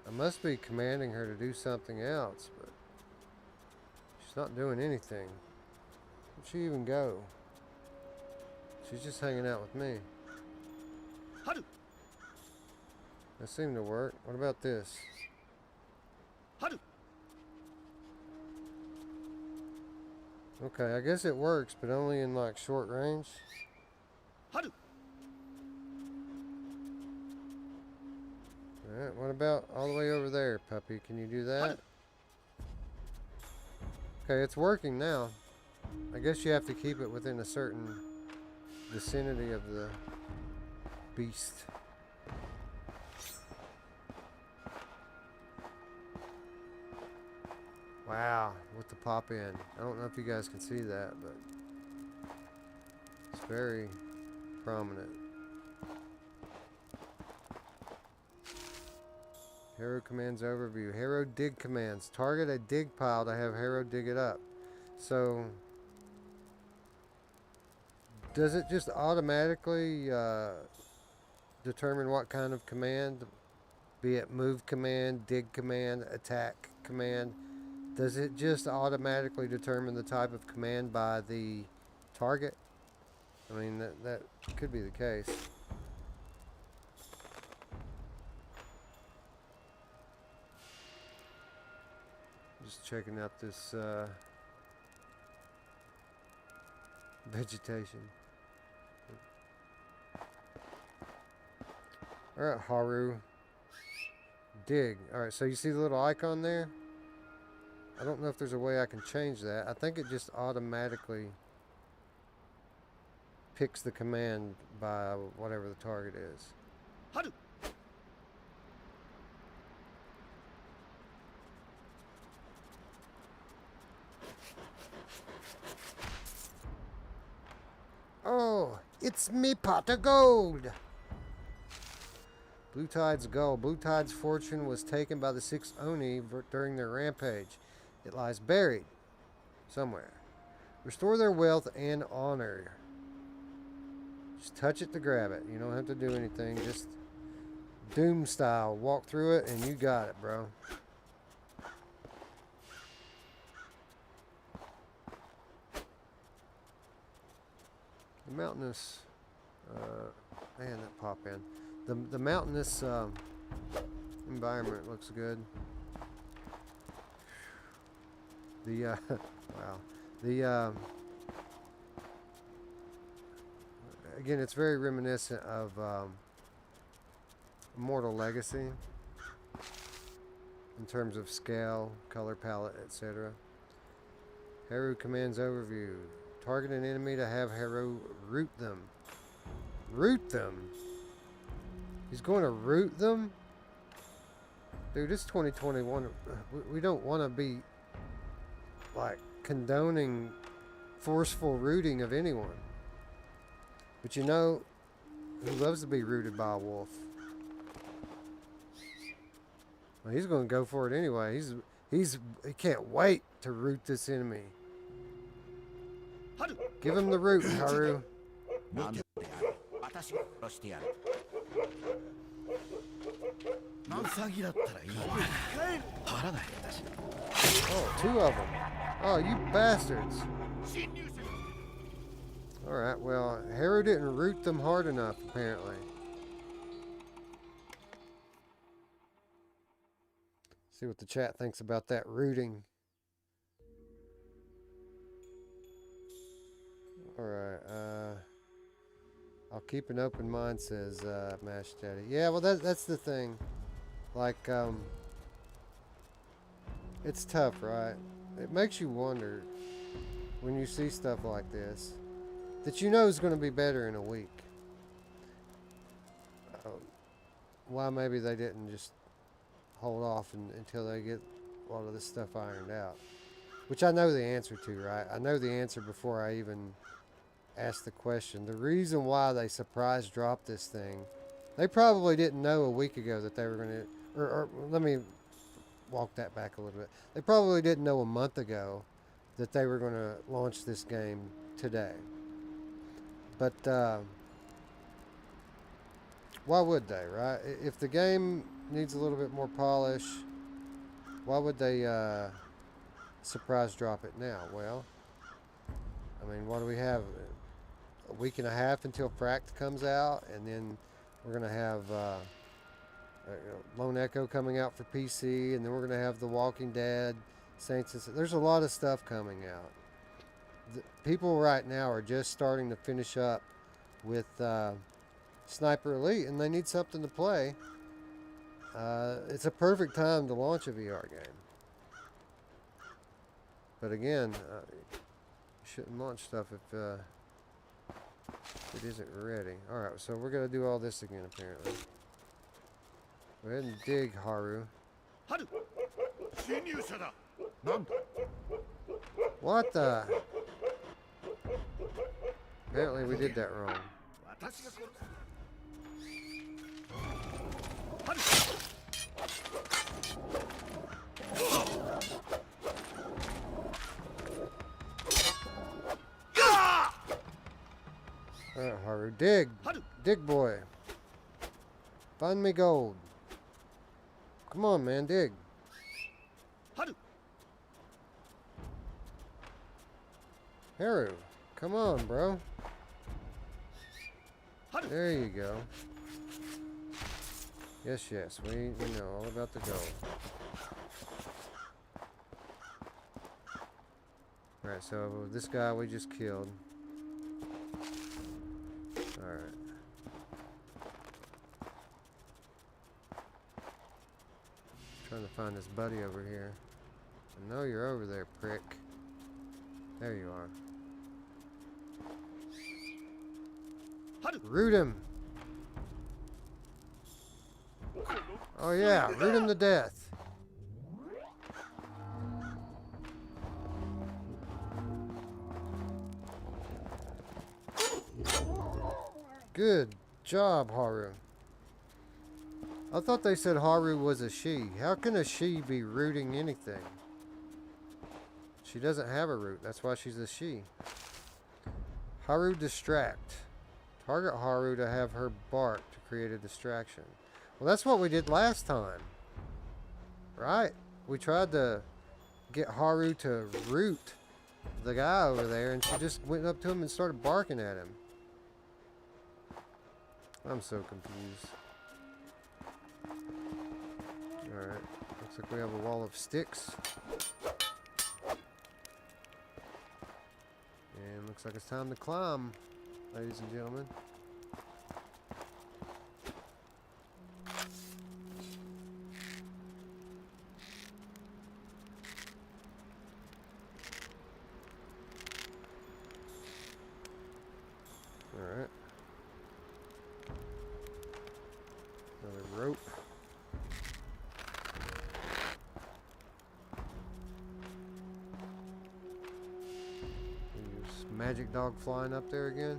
I must be commanding her to do something else, but she's not doing anything. Where'd she even go? She's just hanging out with me. That seemed to work. What about this? Okay, I guess it works, but only in like short range. Alright, what about all the way over there, puppy? Can you do that? Okay, it's working now. I guess you have to keep it within a certain vicinity of the beast. Wow, with the pop in. I don't know if you guys can see that, but it's very prominent. Hero commands overview. Hero dig commands. Target a dig pile to have Hero dig it up. So, does it just automatically, does determine what kind of command, be it move command, dig command, attack command? Does it just automatically determine the type of command by the target? I mean, that could be the case. Just checking out this vegetation. Alright, Haru. Dig. Alright, so you see the little icon there? I don't know if there's a way I can change that. I think it just automatically picks the command by whatever the target is. Haru. Oh, it's me pot of gold! Blue Tide's gold. Blue Tide's fortune was taken by the 6 Oni during their rampage. It lies buried somewhere. Restore their wealth and honor. Just touch it to grab it. You don't have to do anything. Just Doom style. Walk through it and you got it, bro. The mountainous... man, that pop in. The mountainous environment looks good. The wow. The again, it's very reminiscent of Immortal Legacy in terms of scale, color palette, etc. Haru commands overview. Target an enemy to have Haru root them. Root them? He's going to root them? Dude, it's 2021. We don't want to be, like, condoning forceful rooting of anyone. But you know, who loves to be rooted by a wolf? Well, he's going to go for it anyway. He can't wait to root this enemy. Give him the root, Haru. Oh, 2 of them. Oh, you bastards. Alright, well, Haru didn't root them hard enough, apparently. See what the chat thinks about that rooting. Alright, I'll keep an open mind, says Mash Daddy. Yeah, well, that's the thing. Like, it's tough, right? It makes you wonder when you see stuff like this that you know is going to be better in a week. Why maybe they didn't just hold off until they get a lot of this stuff ironed out. Which I know the answer to, right? I know the answer before I even ask the question. The reason why they surprise dropped this thing, they probably didn't know a week ago that they were going to, or let me walk that back a little bit. They probably didn't know a month ago that they were going to launch this game today. But why would they, right? If the game needs a little bit more polish, why would they surprise drop it now? Well, I mean, what do we have? A week and a half until Fract comes out, and then we're going to have Lone Echo coming out for PC, and then we're going to have The Walking Dead, Saints and... There's a lot of stuff coming out. People right now are just starting to finish up with Sniper Elite, and they need something to play. It's a perfect time to launch a VR game. But again, you shouldn't launch stuff if it isn't ready. Alright, so we're going to do all this again, apparently. Go ahead and dig, Haru. What the? Apparently we did that wrong. Alright, Haru, dig! Dig boy! Find me gold. Come on, man, dig. Haru, come on, bro. There you go. Yes, yes, we know all about the gold. Alright, so this guy we just killed. Alright. Trying to find this buddy over here. I know you're over there, prick. There you are. Root him! Oh yeah, root him to death. Good job, Haru. I thought they said Haru was a she. How can a she be rooting anything? She doesn't have a root. That's why she's a she. Haru distract. Target Haru to have her bark to create a distraction. Well, that's what we did last time. Right? We tried to get Haru to root the guy over there, and she just went up to him and started barking at him. I'm so confused. Alright. Looks like we have a wall of sticks. And looks like it's time to climb, ladies and gentlemen. Alright. Another rope. Magic dog flying up there again.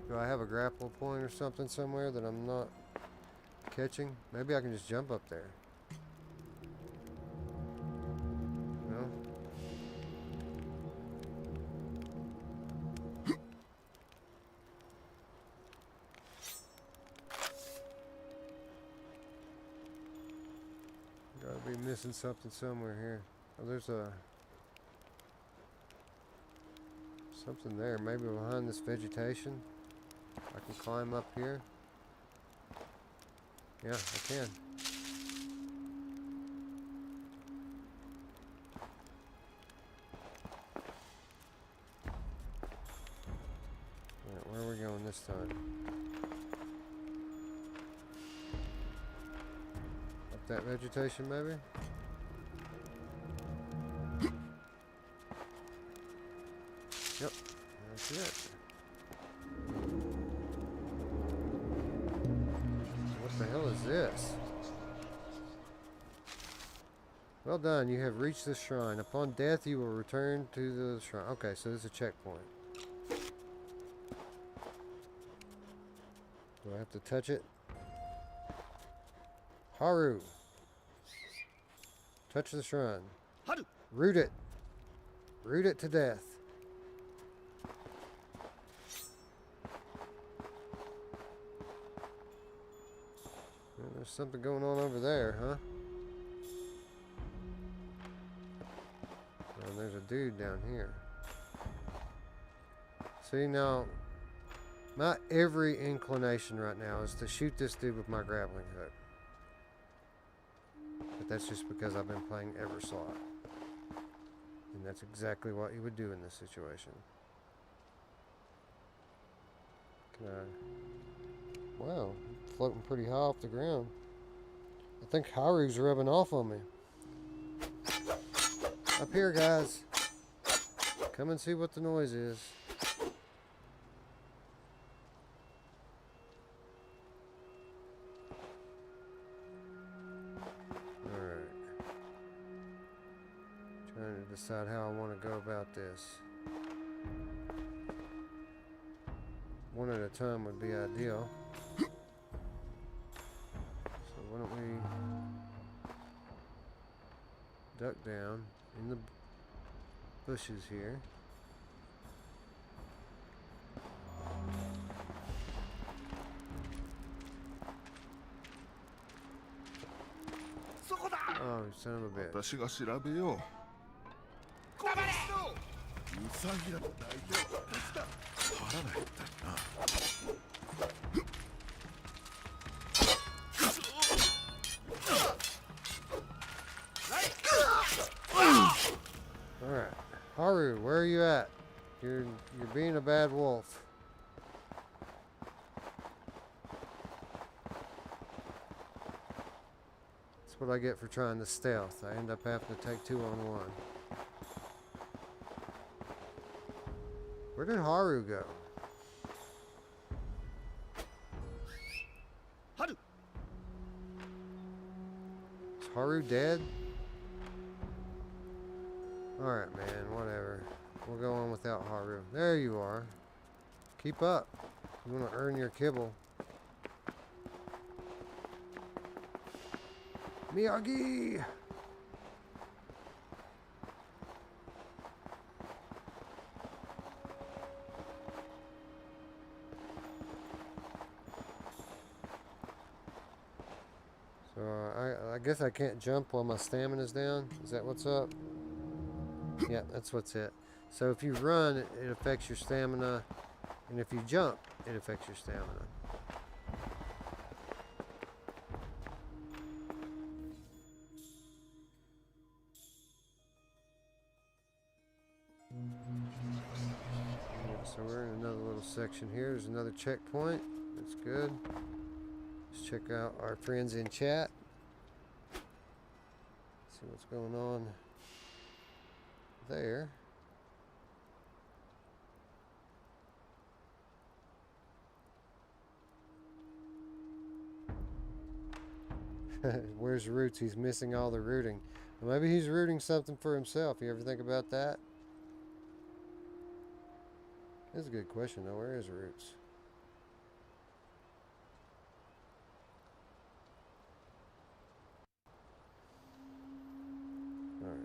Do I have a grapple point or something somewhere that I'm not catching? Maybe I can just jump up there. No? Gotta be missing something somewhere here. Oh, there's a something there, maybe behind this vegetation. I can climb up here. Yeah, I can. Alright, where are we going this time? Up that vegetation, maybe? Yep, that's it. What the hell is this? Well done, you have reached the shrine. Upon death, you will return to the shrine. Okay, so this is a checkpoint. Do I have to touch it? Haru! Touch the shrine. Root it. Root it to death. There's something going on over there, huh? And there's a dude down here. See, now, my every inclination right now is to shoot this dude with my grappling hook. But that's just because I've been playing Everslot. And that's exactly what you would do in this situation. Can I... Wow, floating pretty high off the ground. I think Haru's rubbing off on me. Up here, guys. Come and see what the noise is. Alright. Trying to decide how I want to go about this. One at a time would be ideal. So why don't we duck down in the bushes here. Oh, son of a bitch. 私が調べよう。ウサギだって相手は私だ。腹が減ったな。All right, Haru, where are you at? You're being a bad wolf. That's what I get for trying to stealth. I end up having to take 2 on 1. Where did Haru go? Haru. Is Haru dead? Alright, man, whatever. We'll go on without Haru. There you are. Keep up. You want to earn your kibble. Miyagi! So, I guess I can't jump while my stamina's down. Is that what's up? Yeah, that's what's it. So if you run, it affects your stamina. And if you jump, it affects your stamina. So we're in another little section here. There's another checkpoint. That's good. Let's check out our friends in chat. See what's going on there. Where's Ruuts? He's missing all the rooting. Well, maybe he's rooting something for himself. You ever think about that? That's a good question though. Where is Ruuts? Alright,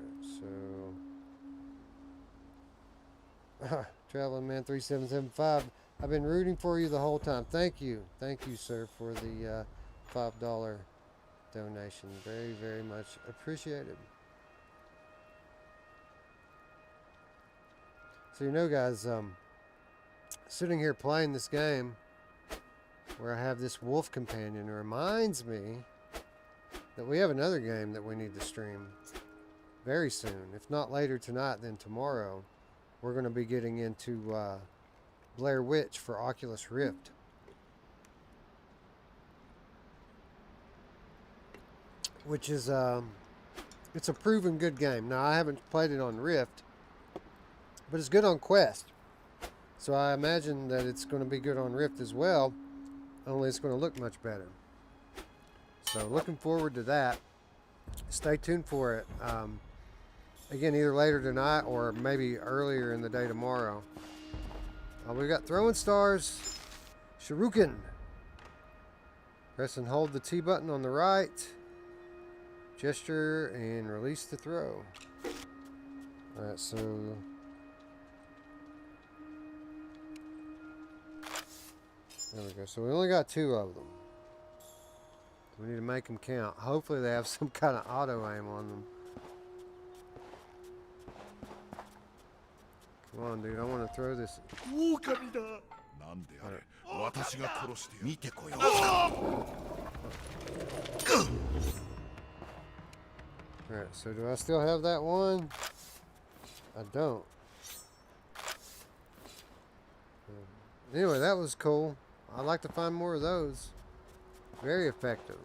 so Traveling Man 3775. I've been rooting for you the whole time. Thank you. Thank you, sir, for the $5 donation. Very, very much appreciated. So you know, guys, sitting here playing this game where I have this wolf companion, it reminds me that we have another game that we need to stream very soon. If not later tonight, then tomorrow. We're going to be getting into Blair Witch for Oculus Rift. Which is, it's a proven good game. Now, I haven't played it on Rift, but it's good on Quest. So I imagine that it's going to be good on Rift as well, only it's going to look much better. So looking forward to that. Stay tuned for it. Again, either later tonight or maybe earlier in the day tomorrow. We got throwing stars. Shuriken. Press and hold the T button on the right. Gesture and release the throw. Alright, so there we go. So we only got 2 of them. We need to make them count. Hopefully they have some kind of auto aim on them. Come on, dude. I want to throw this. Alright, so do I still have that one? I don't. Anyway, that was cool. I'd like to find more of those. Very effective.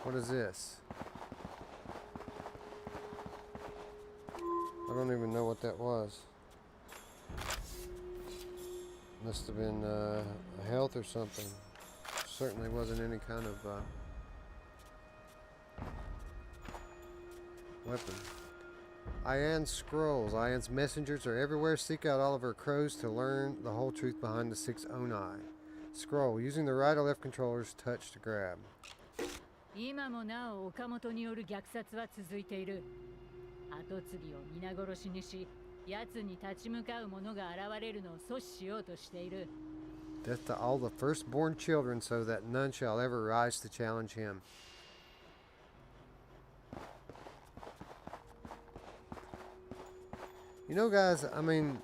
What is this? I don't even know what that was. Must have been a health or something. Certainly wasn't any kind of weapon. Ayan's scrolls. Ayan's messengers are everywhere. Seek out Oliver Crows to learn the whole truth behind the 6 Onai. Scroll. Using the right or left controllers, touch to grab. 今もなお岡本による虐殺は続いている。跡継ぎを皆殺しにし、奴に立ち向かう者が現れるのを阻止しようとしている。Death to all the firstborn children so that none shall ever rise to challenge him. You know, guys, I mean,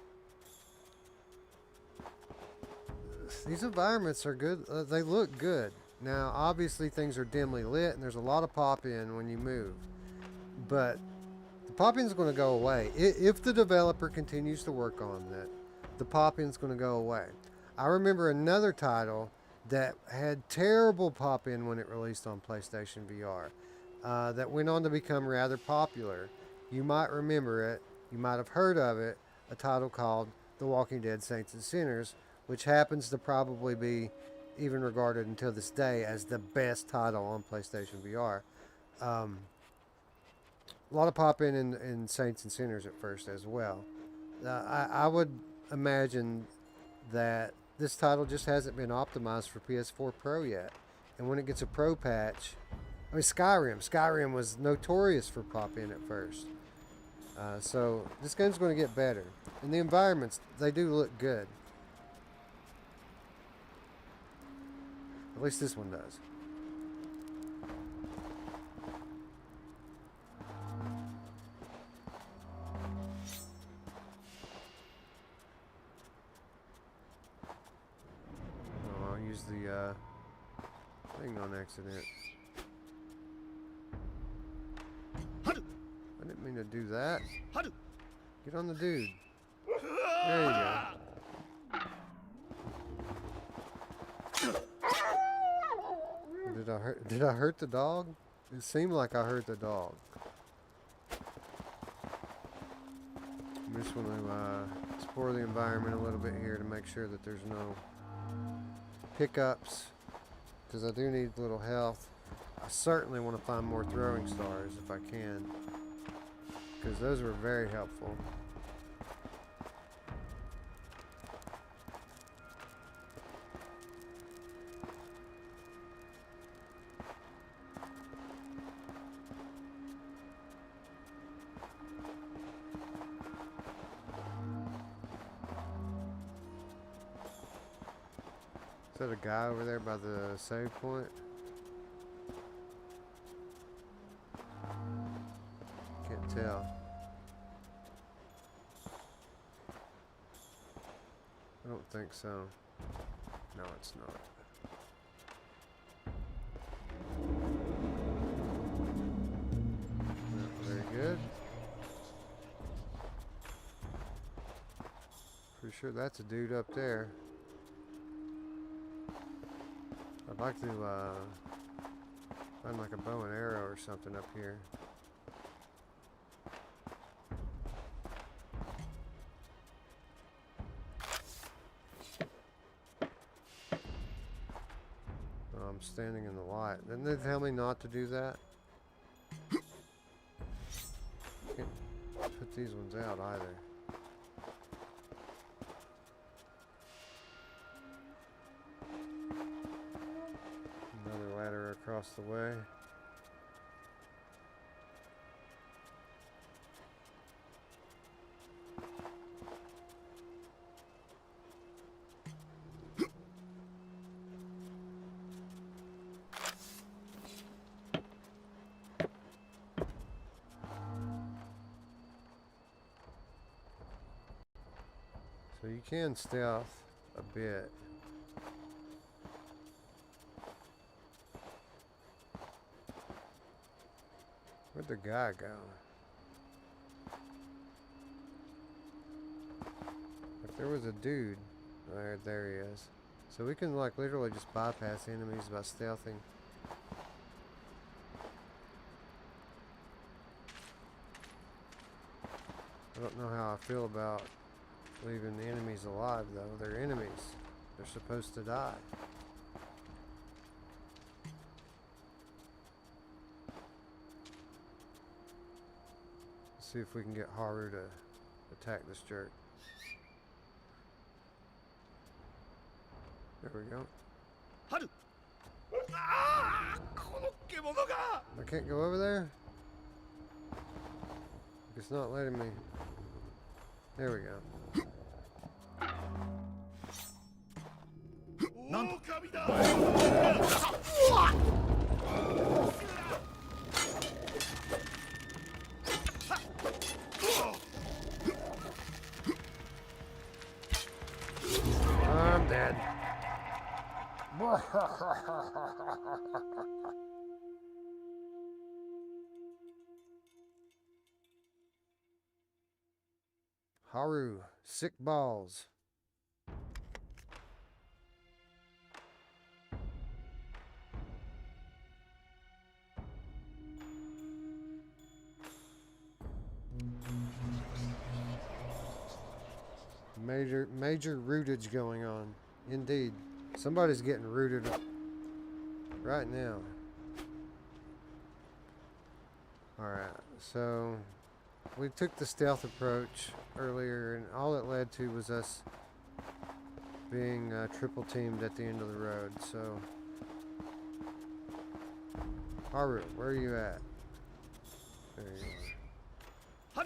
these environments are good. They look good. Now, obviously, things are dimly lit, and there's a lot of pop-in when you move. But the pop-in's going to go away. If the developer continues to work on that, the pop-in's going to go away. I remember another title that had terrible pop-in when it released on PlayStation VR that went on to become rather popular. You might remember it. You might have heard of it. A title called The Walking Dead Saints and Sinners, which happens to probably be even regarded until this day as the best title on PlayStation VR. A lot of pop-in in Saints and Sinners at first as well. I would imagine that this title just hasn't been optimized for PS4 Pro yet. And when it gets a Pro patch, I mean, Skyrim was notorious for pop-in at first. So this game's going to get better. And the environments, they do look good. At least this one does. Oh, I'll use the thing on accident. I didn't mean to do that. Get on the dude. There you go. Did I hurt the dog? It seemed like I hurt the dog. I just want to explore the environment a little bit here to make sure that there's no hiccups, because I do need a little health. I certainly want to find more throwing stars if I can, because those were very helpful. Is that a guy over there by the save point? Can't tell. I don't think so. No, it's not. Not very good. Pretty sure that's a dude up there. I'd like to find like a bow and arrow or something up here. Oh, I'm standing in the light. Didn't they tell me not to do that? Can't put these ones out either. Across the way. So you can stealth a bit. Where'd the guy go? If there was a dude, there he is. So we can like literally just bypass enemies by stealthing. I don't know how I feel about leaving the enemies alive though. They're enemies. They're supposed to die. See if we can get Haru to attack this jerk. There we go. I can't go over there? It's not letting me. There we go. Haru, sick balls. Major rootage going on. Indeed. Somebody's getting rooted right now. Alright, so we took the stealth approach earlier, and all it led to was us being triple teamed at the end of the road. So, Haru, where are you at? There you are.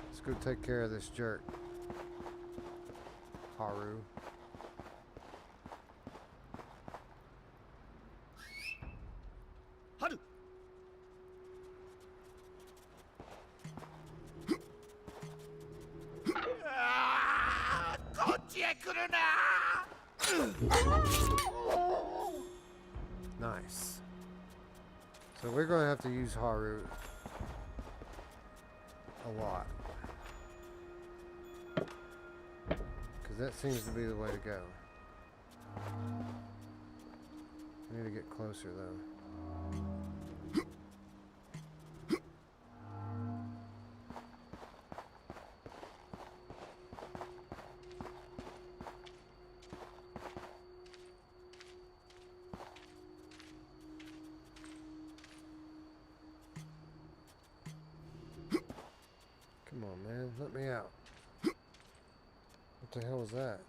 Let's go take care of this jerk. Haru. Nice. So we're going to have to use Haru a lot. Because that seems to be the way to go. I need to get closer though. Come on, man, let me out. What the hell is that?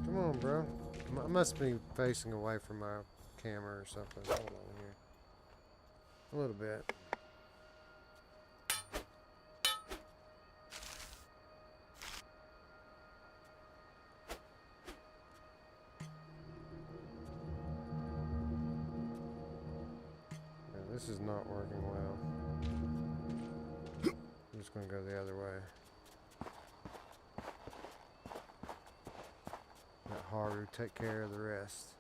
Come on, bro. I must be facing away from my camera or something. Hold on here. A little bit. This is not working well. I'm just going to go the other way. Let Haru take care of the rest.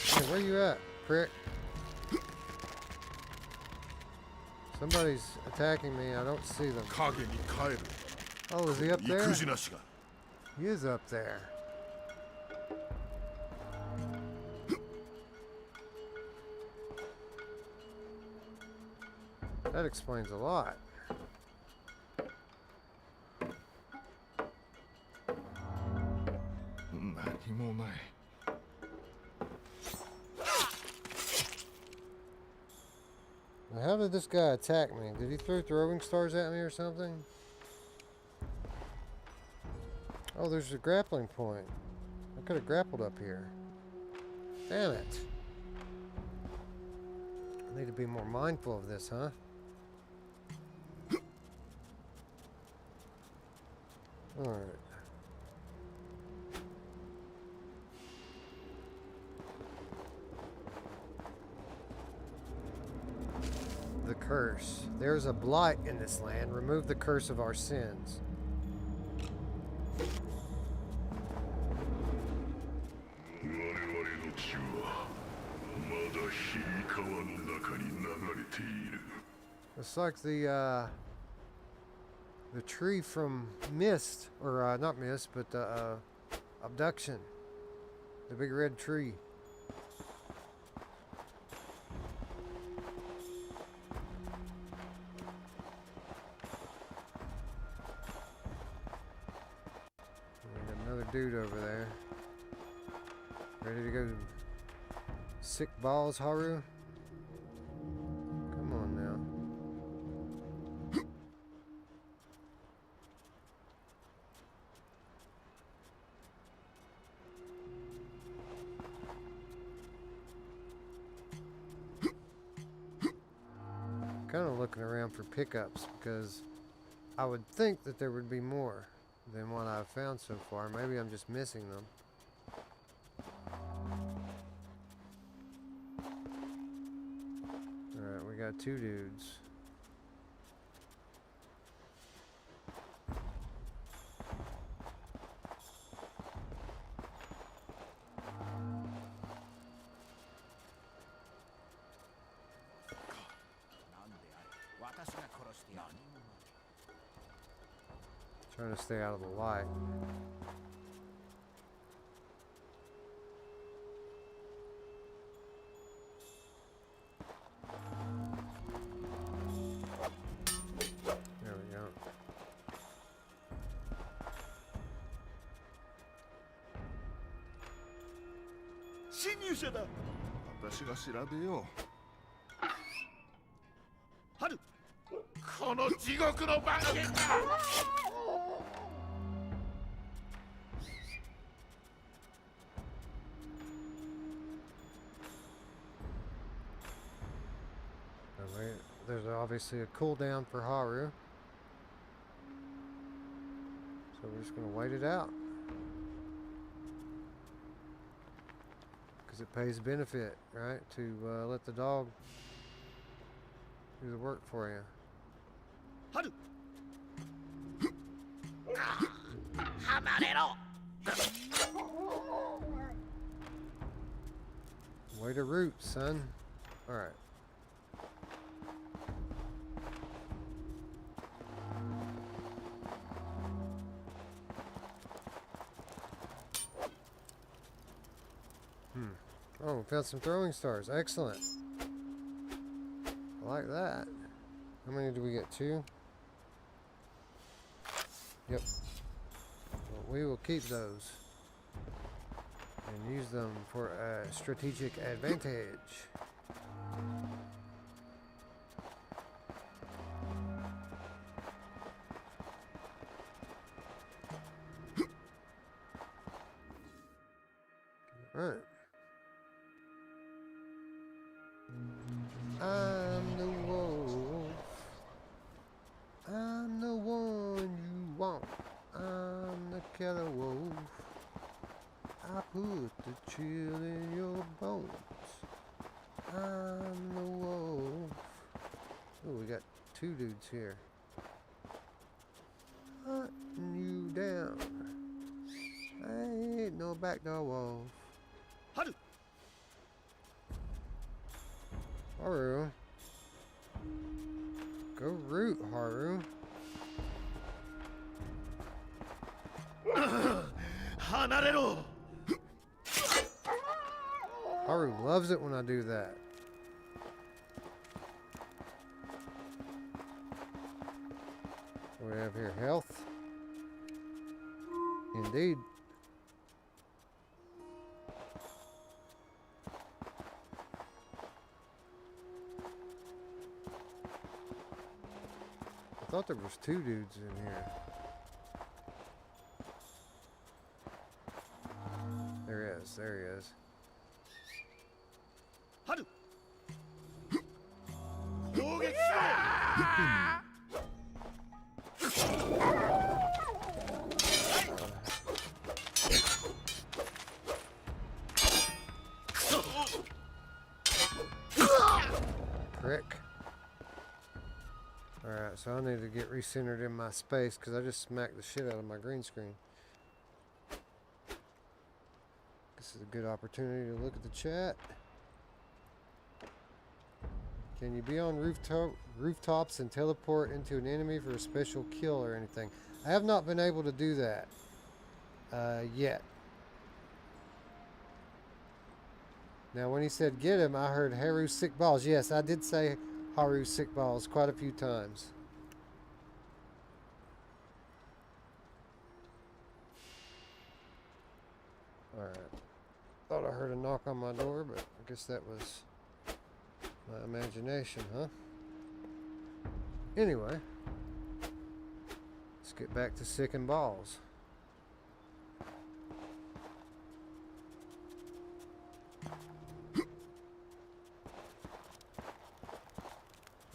Hey, where you at, prick? Somebody's attacking me. I don't see them. Oh, is he up there? He is up there. That explains a lot. Now, how did this guy attack me? Did he throw throwing stars at me or something? Oh, there's a grappling point. I could have grappled up here. Damn it. I need to be more mindful of this, huh? Alright. The curse. There's a blight in this land. Remove the curse of our sins. It's like the tree from Mist, or not Mist, but Abduction. The big red tree. We got another dude over there. Ready to go sick balls, Haru? Come on now. kind of looking around for pickups because I would think that there would be more than what I've found so far. Maybe I'm just missing them. Alright, we got 2 dudes. Trying to stay out of the light. There we go. There's obviously a cooldown for Haru. So we're just going to wait it out. Because it pays benefit, right? To let the dog do the work for you. Way to root, son. Alright. Oh, found some throwing stars. Excellent. I like that. How many do we get? 2? Yep. Well, we will keep those and use them for a strategic advantage. All right. I'm the wolf. I'm the one you want. I'm the killer wolf. I put the chill in your bones. I'm the wolf. Oh, we got 2 dudes here. Hunting you down. I ain't no backdoor wolf. Haru. Go root, Haru. Haru loves it when I do that. What do we have here? Health? Indeed. I thought there was 2 dudes in here. There he is. There he is. Prick. Alright, so I need to get recentered in my space because I just smacked the shit out of my green screen. This is a good opportunity to look at the chat. Can you be on rooftops and teleport into an enemy for a special kill or anything? I have not been able to do that yet. Now, when he said get him, I heard Haru sick balls. Yes, I did say Haru sick balls quite a few times. Alright. Thought I heard a knock on my door, but I guess that was my imagination, huh? Anyway. Let's get back to sick and balls.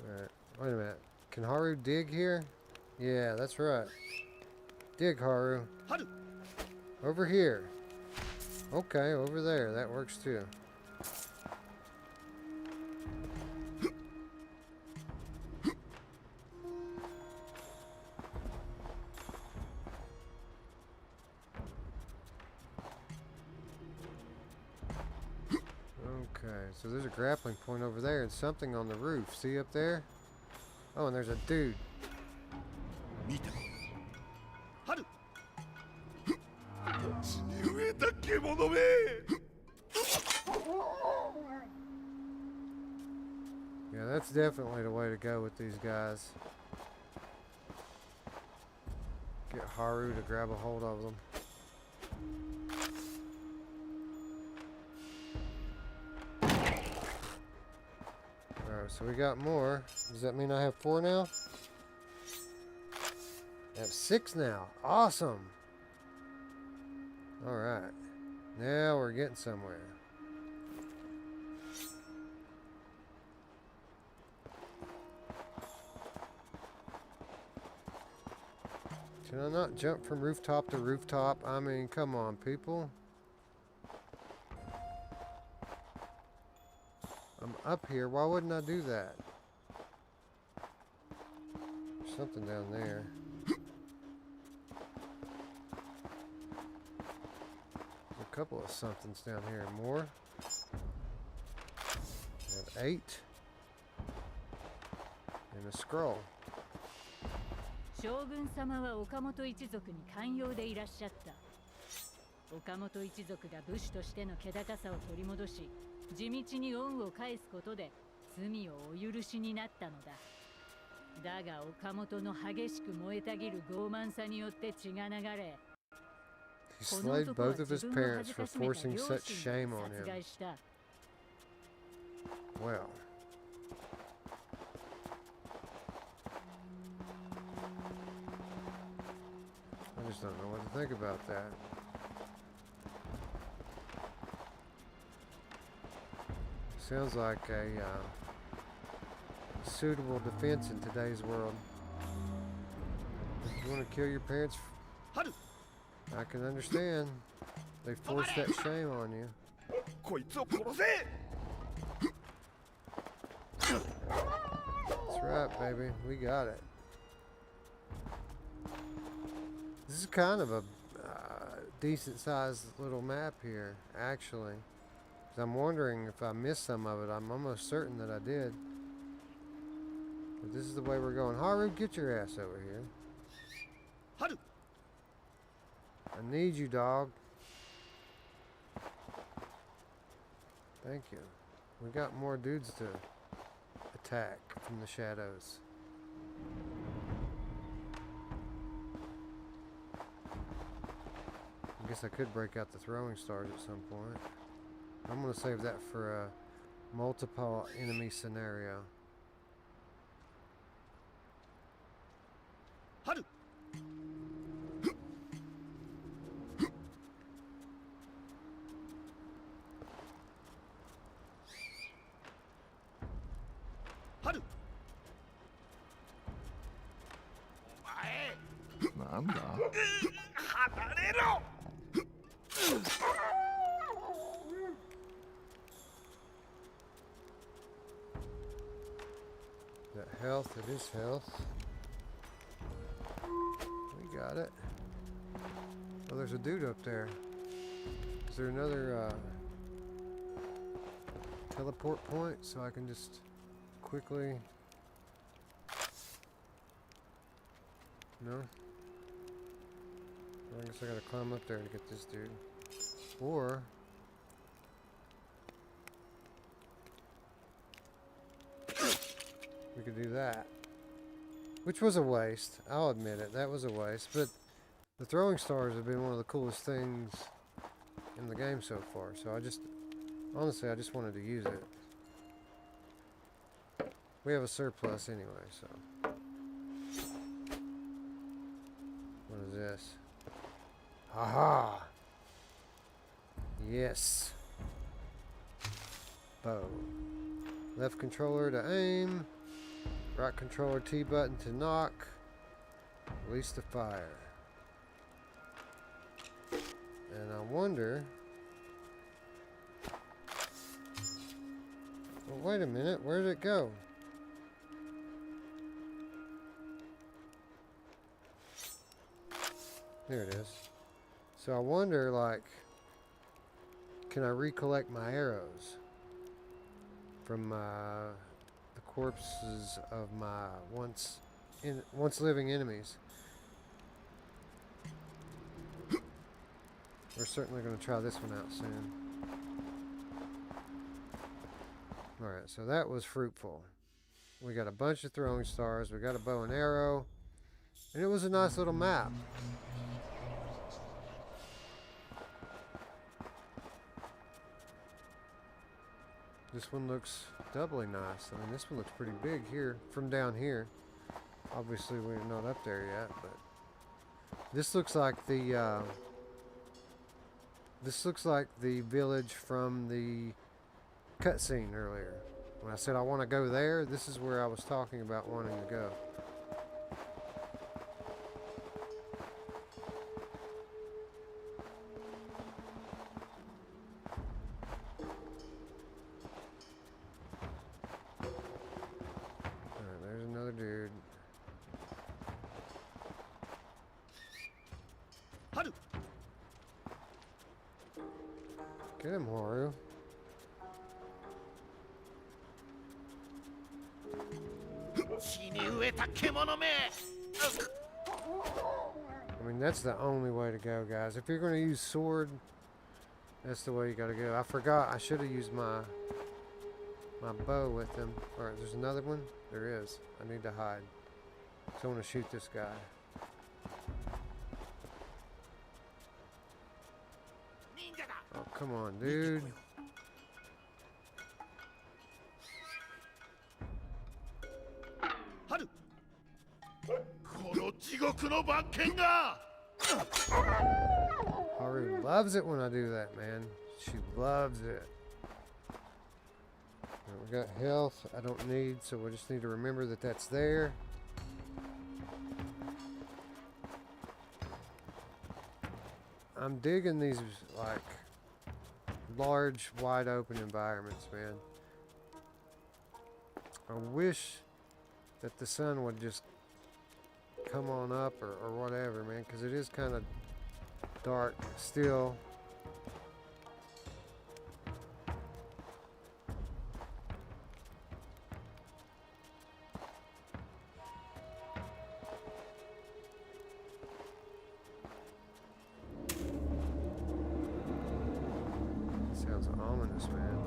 Alright. Can Haru dig here? Yeah, that's right. Dig, Haru. Over here. Okay, over there. That works too. Okay, so there's a grappling point over there and something on the roof. See up there? Oh, and there's a dude. Yeah, that's definitely the way to go with these guys. Get Haru to grab a hold of them. Alright, so we got more. Does that mean I have 4 now? I have 6 now. Awesome! Alright. Now we're getting somewhere. Can I not jump from rooftop to rooftop? I mean, come on, people. I'm up here. Why wouldn't I do that? There's something down there. There's a couple of somethings down here. More. I have 8. And a scroll. 将軍様は岡本一族に寛容でいらっしゃった。岡本一族が武士としての気高さを取り戻し、地道に恩を返すことで罪をお許しになったのだ。だが岡本の激しく燃えたぎる傲慢さによって血が流れ、 He slayed both of his parents for forcing such shame on him. Well. I just don't know what to think about that. Sounds like a suitable defense in today's world. If you want to kill your parents, I can understand. They forced that shame on you. That's right, baby. We got it. This is kind of a decent-sized little map here, actually. 'Cause I'm wondering if I missed some of it. I'm almost certain that I did. But this is the way we're going. Haru, get your ass over here. I need you, dog. Thank you. We got more dudes to attack from the shadows. I guess I could break out the throwing stars at some point. I'm going to save that for a multiple enemy scenario. That health, it is health. We got it. Oh, there's a dude up there. Is there another teleport point so I can just quickly... No? I guess I gotta climb up there to get this dude. Or... we could do that. Which was a waste. I'll admit it. That was a waste. But the throwing stars have been one of the coolest things in the game so far. So I just... honestly, I just wanted to use it. We have a surplus anyway, so... what is this? Aha! Yes. Bow. Left controller to aim. Right controller T button to knock. Release the fire. And I wonder... Well, wait a minute. Where did it go? There it is. So I wonder, like... Can I recollect my arrows from the corpses of my once living enemies? We're certainly going to try this one out soon. Alright, so that was fruitful. We got a bunch of throwing stars, we got a bow and arrow, and it was a nice little map. This one looks doubly nice. I mean, this one looks pretty big here, from down here. Obviously, we're not up there yet, but this looks like the village from the cutscene earlier. When I said I want to go there, this is where I was talking about wanting to go. Alright, there's another dude. Get him, Haru. I mean, that's the only way to go, guys. If you're going to use sword, that's the way you got to go. I forgot. I should have used my bow with them. All right, there's another one. There is. I need to hide. So I want to shoot this guy. Oh, come on, dude. Haru loves it when I do that, man. She loves it. Right, we got health I don't need, so we just need to remember that that's there. I'm digging these, like, large, wide open environments, man. I wish that the sun would just come on up or whatever, man, because it is kind of dark still. Sounds ominous, man.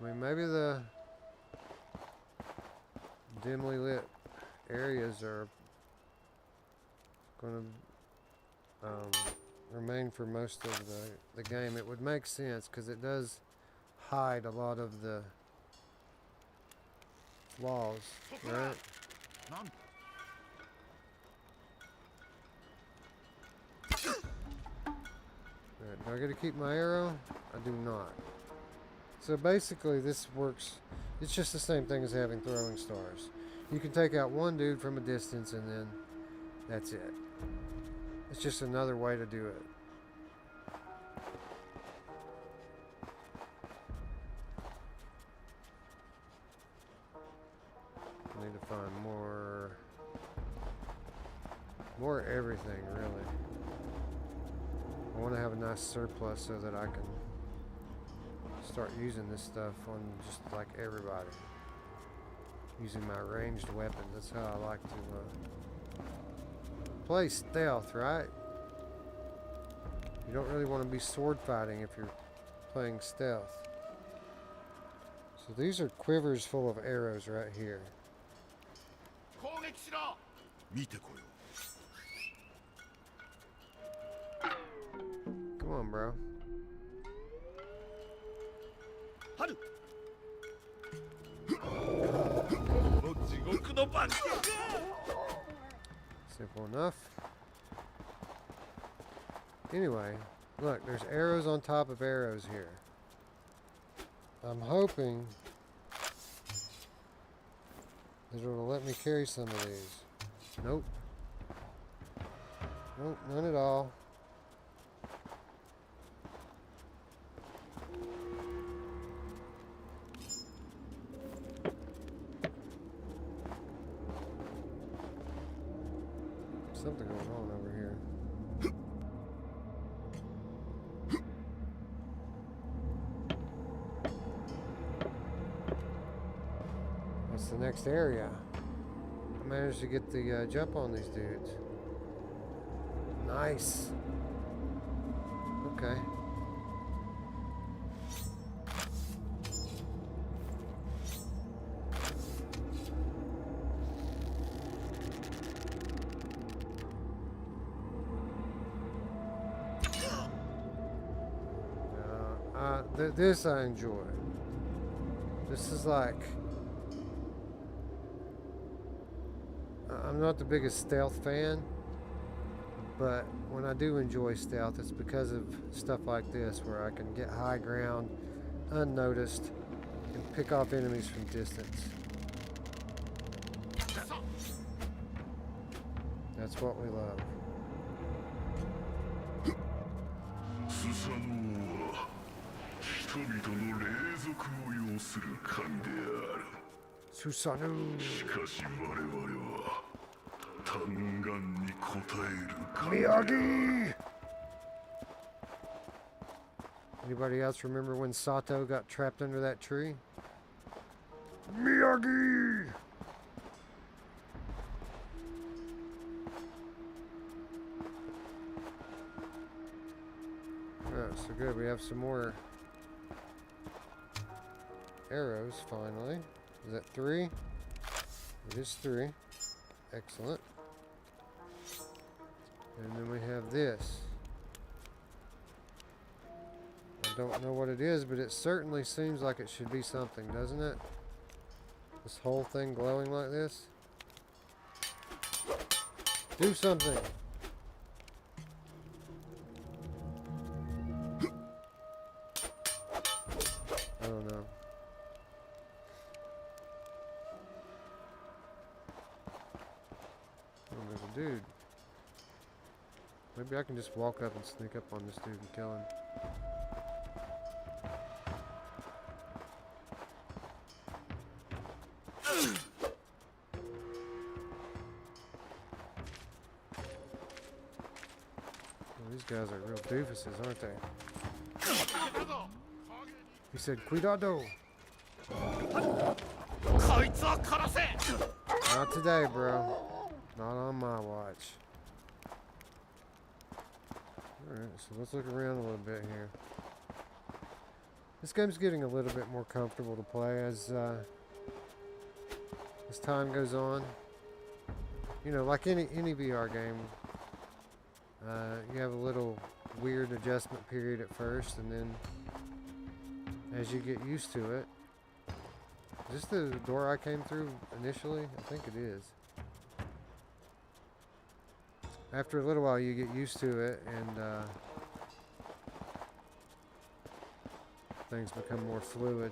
I mean, maybe the dimly lit areas are going to remain for most of the game. It would make sense because it does hide a lot of the flaws, right? Alright, do I get to keep my arrow? I do not. So basically this works, it's just the same thing as having throwing stars. You can take out one dude from a distance and then that's it. It's just another way to do it. I need to find more everything, really. I want to have a nice surplus so that I can start using this stuff on just like everybody. Using my ranged weapons. That's how I like to play stealth, right? You don't really want to be sword fighting if you're playing stealth. So these are quivers full of arrows right here. Come on, bro. Simple enough. Anyway, look, there's arrows on top of arrows here. I'm hoping that it'll let me carry some of these. Nope. Nope, none at all. Something going on over here. What's the next area? I managed to get the jump on these dudes. Nice. Okay. This I enjoy. This is like... I'm not the biggest stealth fan, but when I do enjoy stealth, it's because of stuff like this, where I can get high ground unnoticed and pick off enemies from distance. That's what we love. Susanu. Miyagi! Anybody else remember when Sato got trapped under that tree? Miyagi! Oh, so good. We have some more arrows, finally. Is that 3? It is 3. Excellent. And then we have this. I don't know what it is, but it certainly seems like it should be something, doesn't it? This whole thing glowing like this. Do something! I don't know. Oh, there's a dude. Maybe I can just walk up and sneak up on this dude and kill him. Well, these guys are real doofuses, aren't they? He said, "Cuidado." Not today, bro. Not on my watch. Alright, so let's look around a little bit here. This game's getting a little bit more comfortable to play as time goes on. You know, like any VR game, you have a little weird adjustment period at first, and then as you get used to it. Is this the door I came through initially? I think it is. After a little while you get used to it, and things become more fluid.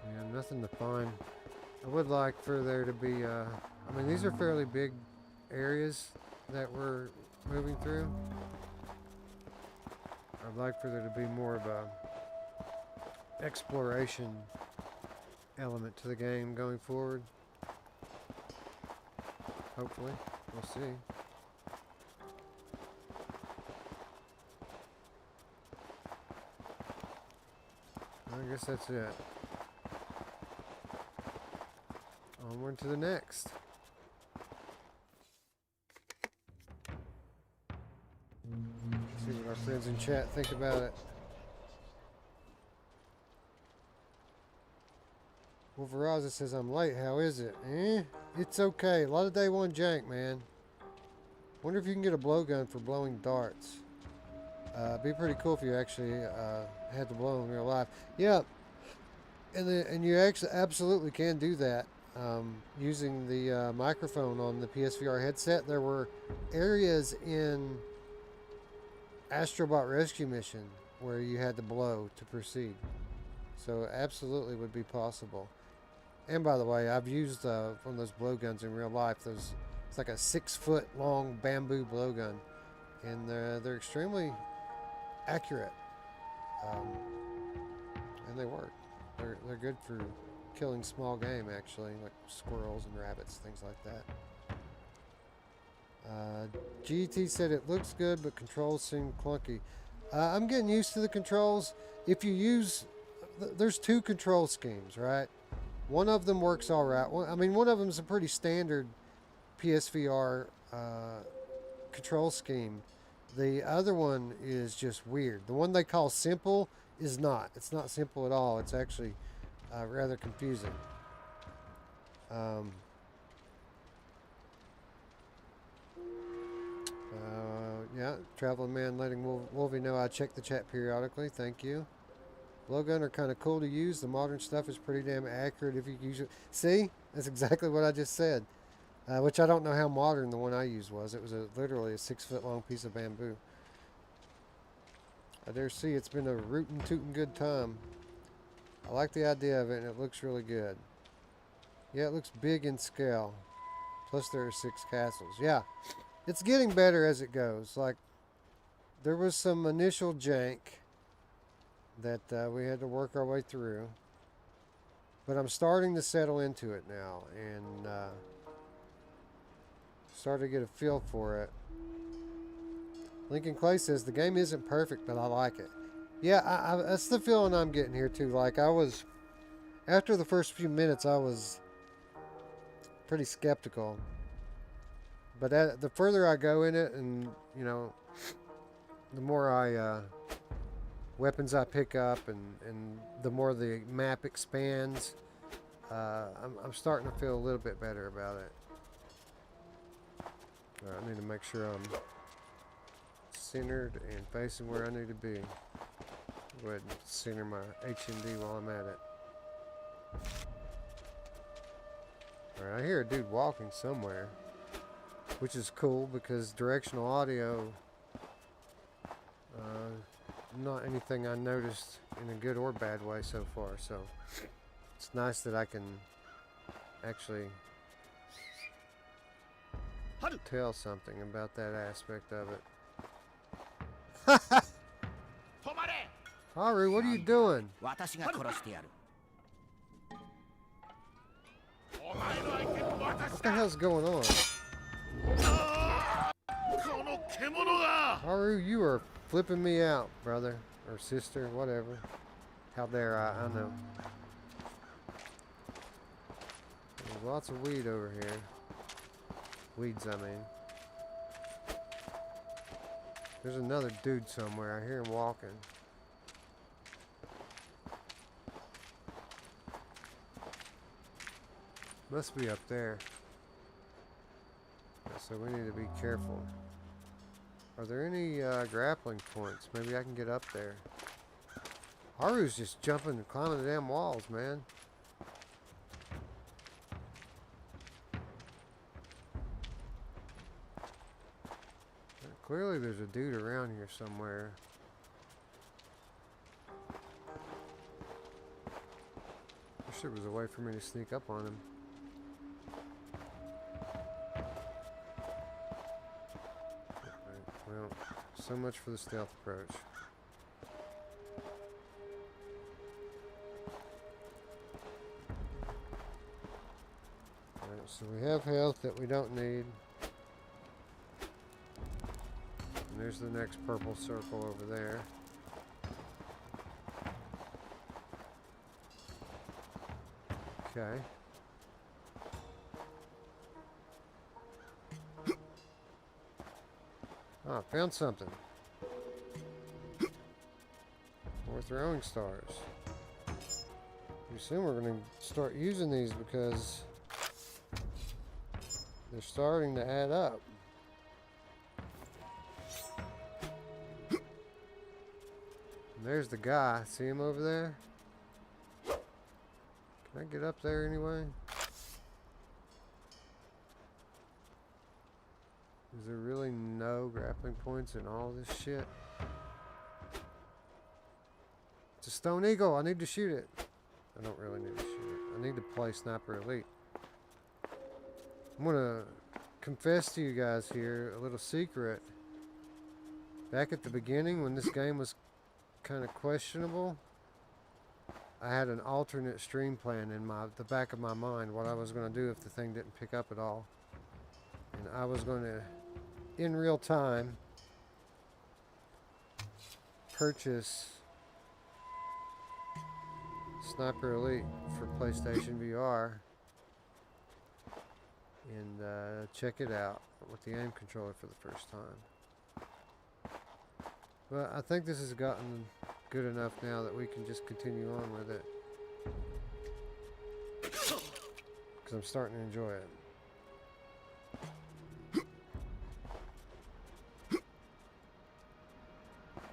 Yeah, nothing to find. I would like for there to be, I mean, these are fairly big areas that we're moving through. I'd like for there to be more of a exploration element to the game going forward. Hopefully. We'll see. I guess that's it. Onward to the next. See what our friends in chat think about it. Wolveraza says, "I'm late. How is it?" It's okay. A lot of day one jank, man. Wonder if you can get a blowgun for blowing darts. It'd be pretty cool if you actually had to blow in real life. Yeah. And you actually absolutely can do that using the microphone on the PSVR headset. There were areas in Astrobot Rescue Mission where you had to blow to proceed. So absolutely would be possible. And by the way, I've used one of those blowguns in real life. It's like a 6-foot long bamboo blowgun, and they're extremely accurate, and they work. They're good for killing small game, actually, like squirrels and rabbits, things like that. GT said it looks good, but controls seem clunky. I'm getting used to the controls. If you use, there's 2 control schemes, right? One of them works all right. I mean, one of them is a pretty standard PSVR control scheme. The other one is just weird. The one they call simple is not. It's not simple at all. It's actually rather confusing. Yeah, Traveling Man letting Wolvie know I check the chat periodically. Thank you. Blowgun are kind of cool to use. The modern stuff is pretty damn accurate if you use it. See? That's exactly what I just said. Which I don't know how modern the one I used was. It was literally a 6-foot long piece of bamboo. I dare see it's been a rootin' tootin' good time. I like the idea of it, and it looks really good. Yeah, it looks big in scale. Plus there are 6 castles. Yeah, it's getting better as it goes. Like, there was some initial jank that we had to work our way through. But I'm starting to settle into it now, and starting to get a feel for it. Lincoln Clay says, the game isn't perfect, but I like it. Yeah, that's the feeling I'm getting here, too. Like, after the first few minutes, I was pretty skeptical. But the further I go in it, and, you know, the more weapons I pick up, and the more the map expands, I'm starting to feel a little bit better about it. All right, I need to make sure I'm centered and facing where I need to be. Go ahead and center my HMD while I'm at it. Alright, I hear a dude walking somewhere, which is cool because directional audio, not anything I noticed in a good or bad way so far, so it's nice that I can actually tell something about that aspect of it. Haru, what are you doing? What the hell's going on? Haru, you are flipping me out, brother. Or sister, whatever. How dare I know. There's lots of weed over here. Weeds, I mean. There's another dude somewhere. I hear him walking. Must be up there. So we need to be careful. Are there any grappling points? Maybe I can get up there. Haru's just jumping and climbing the damn walls, man. Clearly there's a dude around here somewhere. Wish there was a way for me to sneak up on him. Well, so much for the stealth approach. Alright, so we have health that we don't need. And there's the next purple circle over there. Okay. Ah, found something. More throwing stars. We assume we're going to start using these because they're starting to add up. And there's the guy. See him over there? Can I get up there anyway? Is there really no grappling points in all this shit? It's a stone eagle. I need to shoot it. I don't really need to shoot it. I need to play Sniper Elite. I'm gonna confess to you guys here a little secret. Back at the beginning when this game was kind of questionable, I had an alternate stream plan in the back of my mind, what I was going to do if the thing didn't pick up at all. And I was going to, in real time, purchase Sniper Elite for PlayStation VR and check it out with the aim controller for the first time. But I think this has gotten good enough now that we can just continue on with it. Because I'm starting to enjoy it.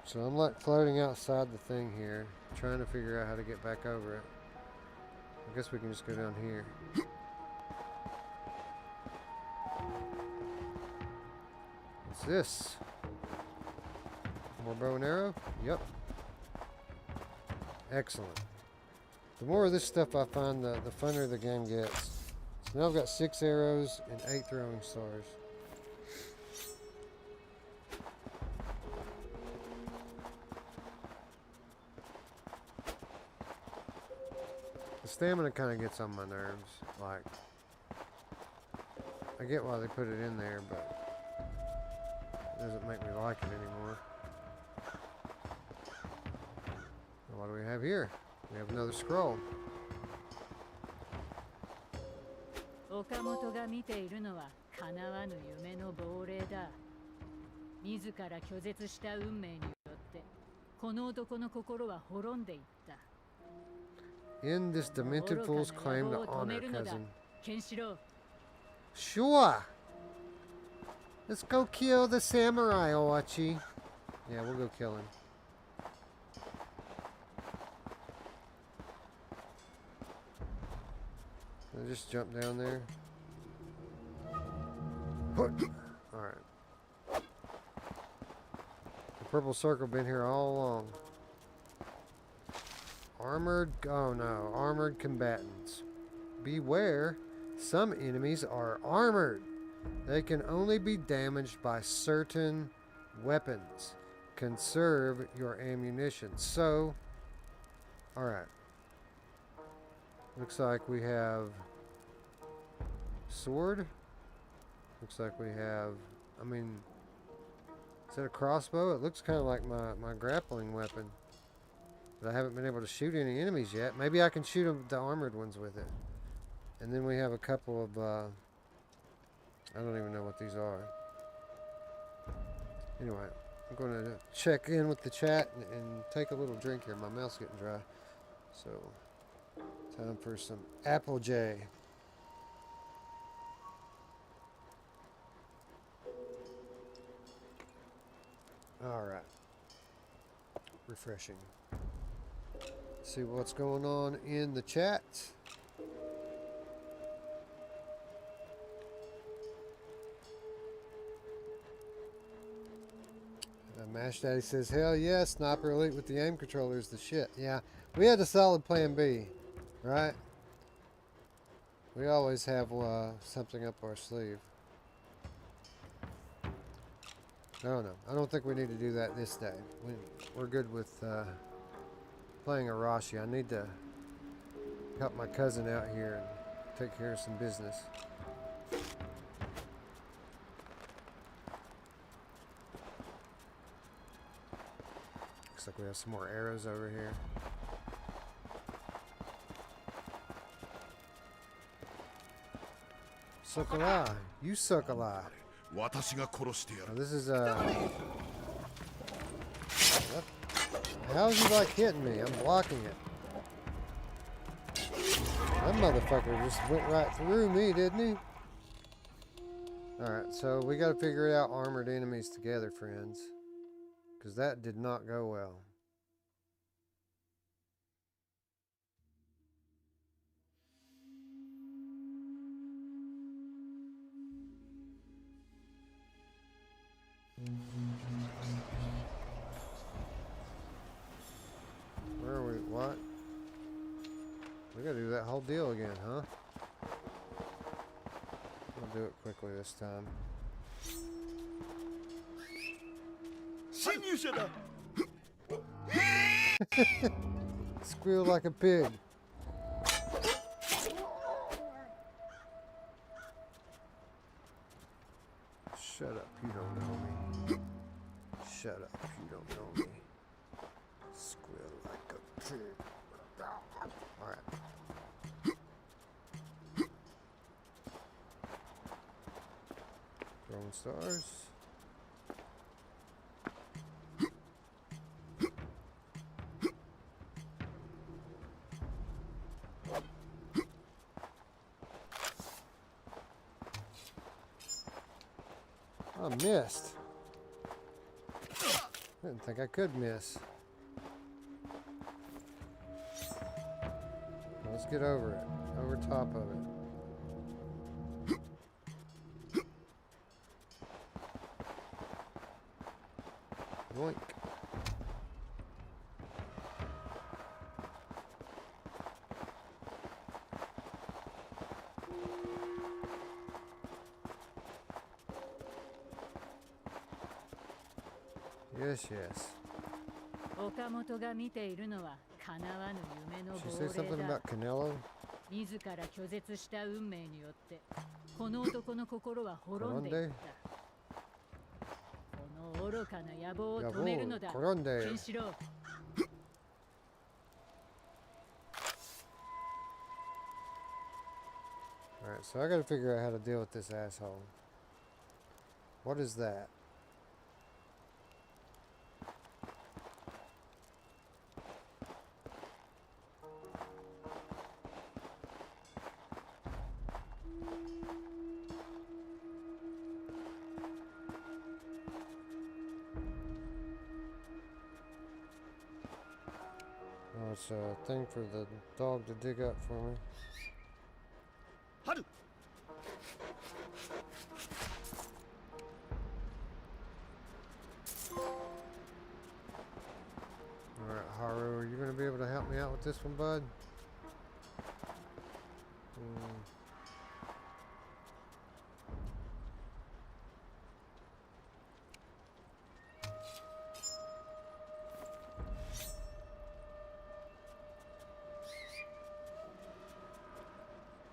So I'm like floating outside the thing here, trying to figure out how to get back over it. I guess we can just go down here. What's this? More bow and arrow? Yep. Excellent. The more of this stuff I find, the funner the game gets. So now I've got 6 arrows and 8 throwing stars. The stamina kind of gets on my nerves. Like, I get why they put it in there, but it doesn't make me like it anymore. What do we have here? We have another scroll. 岡本が見ているのは叶わぬ夢の亡霊だ。自ら拒絶した運命によってこの男の心は滅んでいった。In this demented fool's claim to honor, cousin. ケンシロウ。 Sure. Let's go kill the samurai, Owachi. Yeah, we'll go kill him. Can I just jump down there? Alright. The purple circle been here all along. Armored, oh no, armored combatants. Beware, some enemies are armored. They can only be damaged by certain weapons. Conserve your ammunition. So, alright. Looks like we have sword. Looks like we have, I mean, is that a crossbow? It looks kind of like my grappling weapon. But I haven't been able to shoot any enemies yet. Maybe I can shoot the armored ones with it. And then we have a couple of, I don't even know what these are. Anyway, I'm going to check in with the chat and take a little drink here. My mouth's getting dry. So, time for some Apple J. All right. Refreshing. See what's going on in the chat. Mash Daddy says, hell yeah, Sniper Elite with the aim controller is the shit. Yeah, we had a solid plan B, right? We always have something up our sleeve. No, I don't think we need to do that this day. We're good with playing Arashi. I need to help my cousin out here and take care of some business. Looks like we have some more arrows over here. Suck a lie. You suck a lie. Now this is how's he like hitting me? I'm blocking it. That motherfucker just went right through me, didn't he? Alright, so we gotta figure out armored enemies together, friends. Because that did not go well. Where are we? What? We gotta do that whole deal again, huh? I'll do it quickly this time. Squeal like a pig. Shut up, you don't know me. Shut up, you don't know me. Squeal like a pig. Alright. Throwing stars. I missed. Didn't think I could miss. Let's get over it. Over top of it. Yoink. Yes, yes. She say something about Canelo? 自ら拒絶した運命によってこの男の心は滅んでいった。この愚かな野望を止めるのだ。ケンシロウ。Alright, so I gotta figure out how to deal with this asshole. What is that? Oh, it's a thing for the dog to dig up for me. Haru. Alright, Haru, are you going to be able to help me out with this one, bud?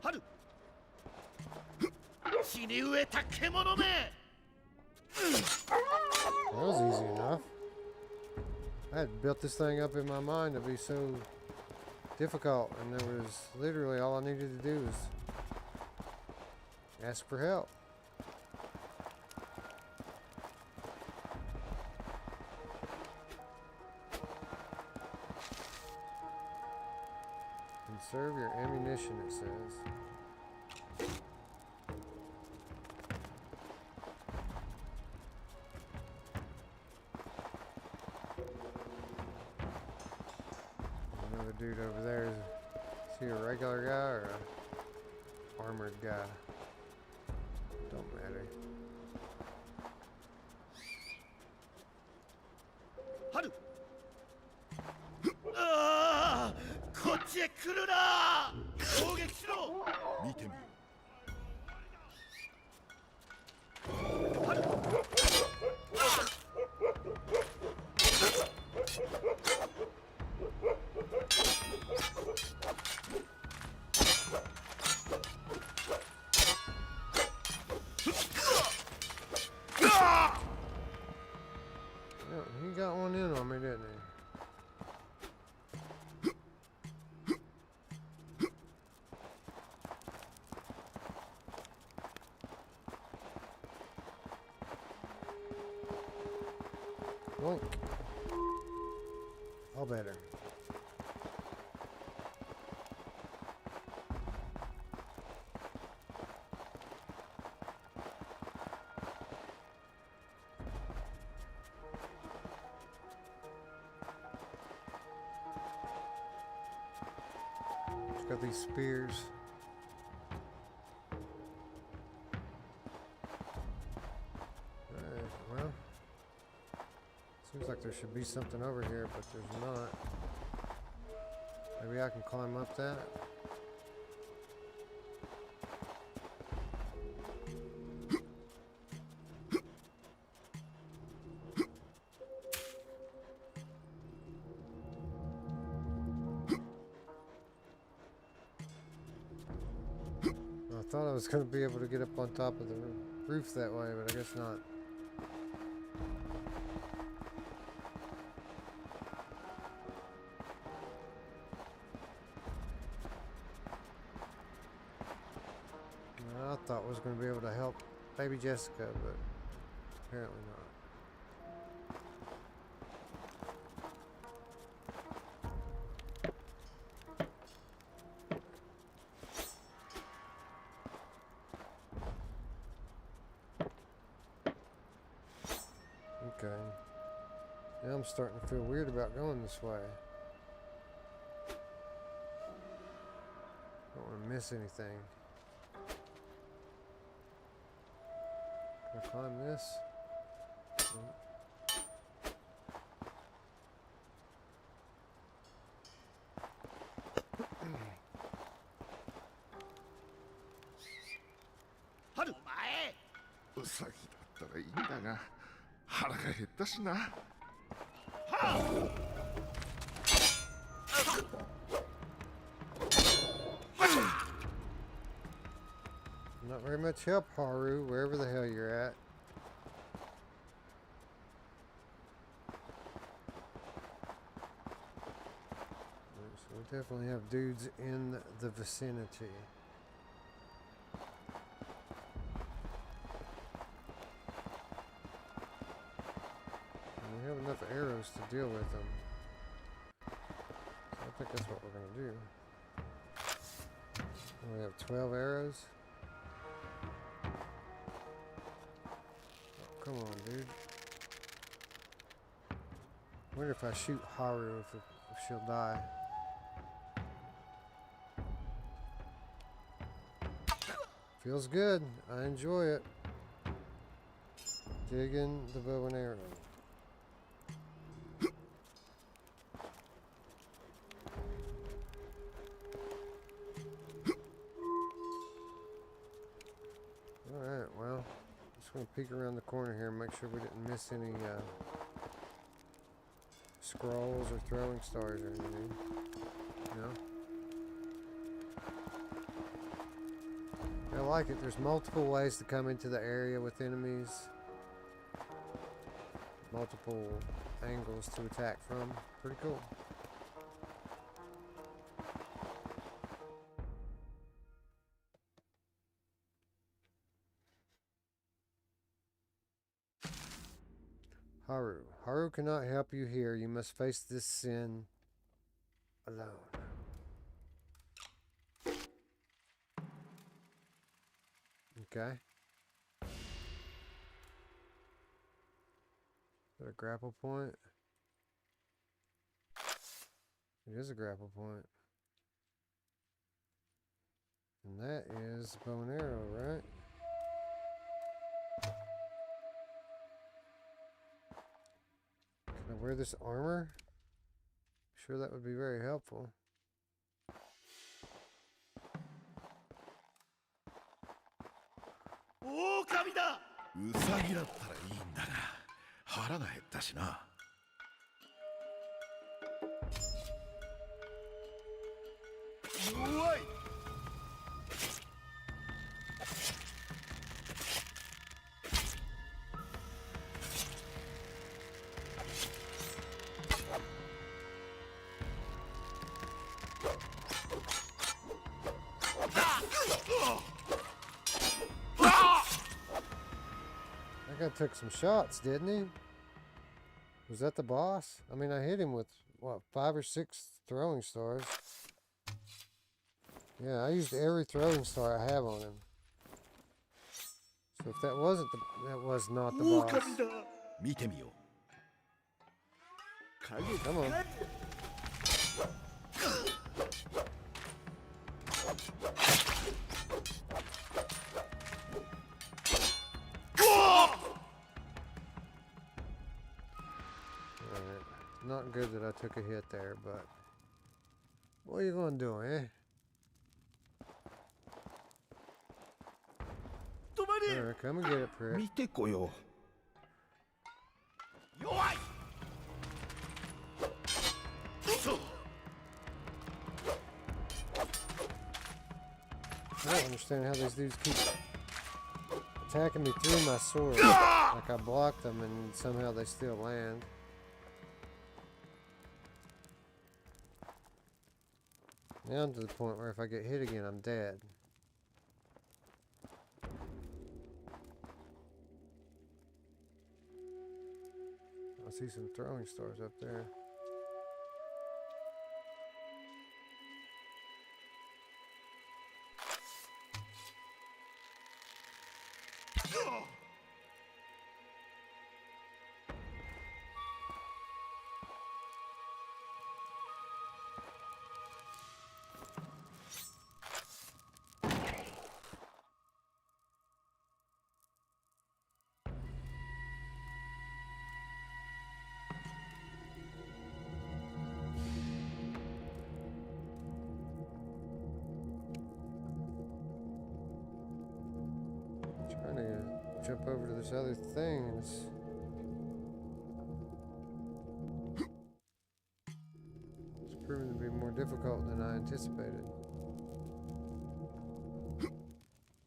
Haru. 死に飢えた獣め That was easy enough. I had built this thing up in my mind to be so difficult, and there was literally all I needed to do was ask for help. Conserve your ammunition, it says. Another dude over there. Is he a regular guy or a armored guy? Don't matter. Haru. ああ、こっちへ来るな。攻撃しろ。見てみよう。Haru. Yeah, he got one in on me, didn't he? Boink. All better. It's got these spears. Alright, well. there should be something over here, but there's not. Maybe I can climb up that. I thought I was going to be able to get up on top of the roof that way, but I guess not. I thought I was going to be able to help baby Jessica, but apparently not. Okay. Now I'm starting to feel weird about going this way. Don't want to miss anything. Can I climb this? No. Not very much help, Haru, wherever the hell you're at. So we definitely have dudes in the vicinity. And we have enough arrows to deal with them. So I think that's what we're going to do. We have 12 arrows. Come on, dude. I wonder if I shoot Haru if she'll die. Feels good. I enjoy it. Digging the bow and arrow. Alright, well. Just going to peek around the corner here and make sure we didn't miss any scrolls or throwing stars or anything. No? I like it. There's multiple ways to come into the area with enemies. Multiple angles to attack from. Pretty cool. Haru. Haru cannot help you here. You must face this sin alone. Okay. Is that a grapple point? It is a grapple point. And that is bow and arrow, right? Can I wear this armor? Sure, that would be very helpful. Oh, 狼だ! ウサギだったらいいんだが、腹が減ったしな。うわい! That guy took some shots, didn't he? Was that the boss? I mean, I hit him with, what, 5 or 6 throwing stars. Yeah, I used every throwing star I have on him. So if that wasn't the, that was not the boss. Come on. Not good that I took a hit there, but what are you gonna do, eh? Alright, come and get it, prick. I don't understand how these dudes keep attacking me through my sword. Like I blocked them and somehow they still land. Now I'm to the point where if I get hit again, I'm dead. I see some throwing stars up there. Trying to jump over to this other thing. It's proven to be more difficult than I anticipated.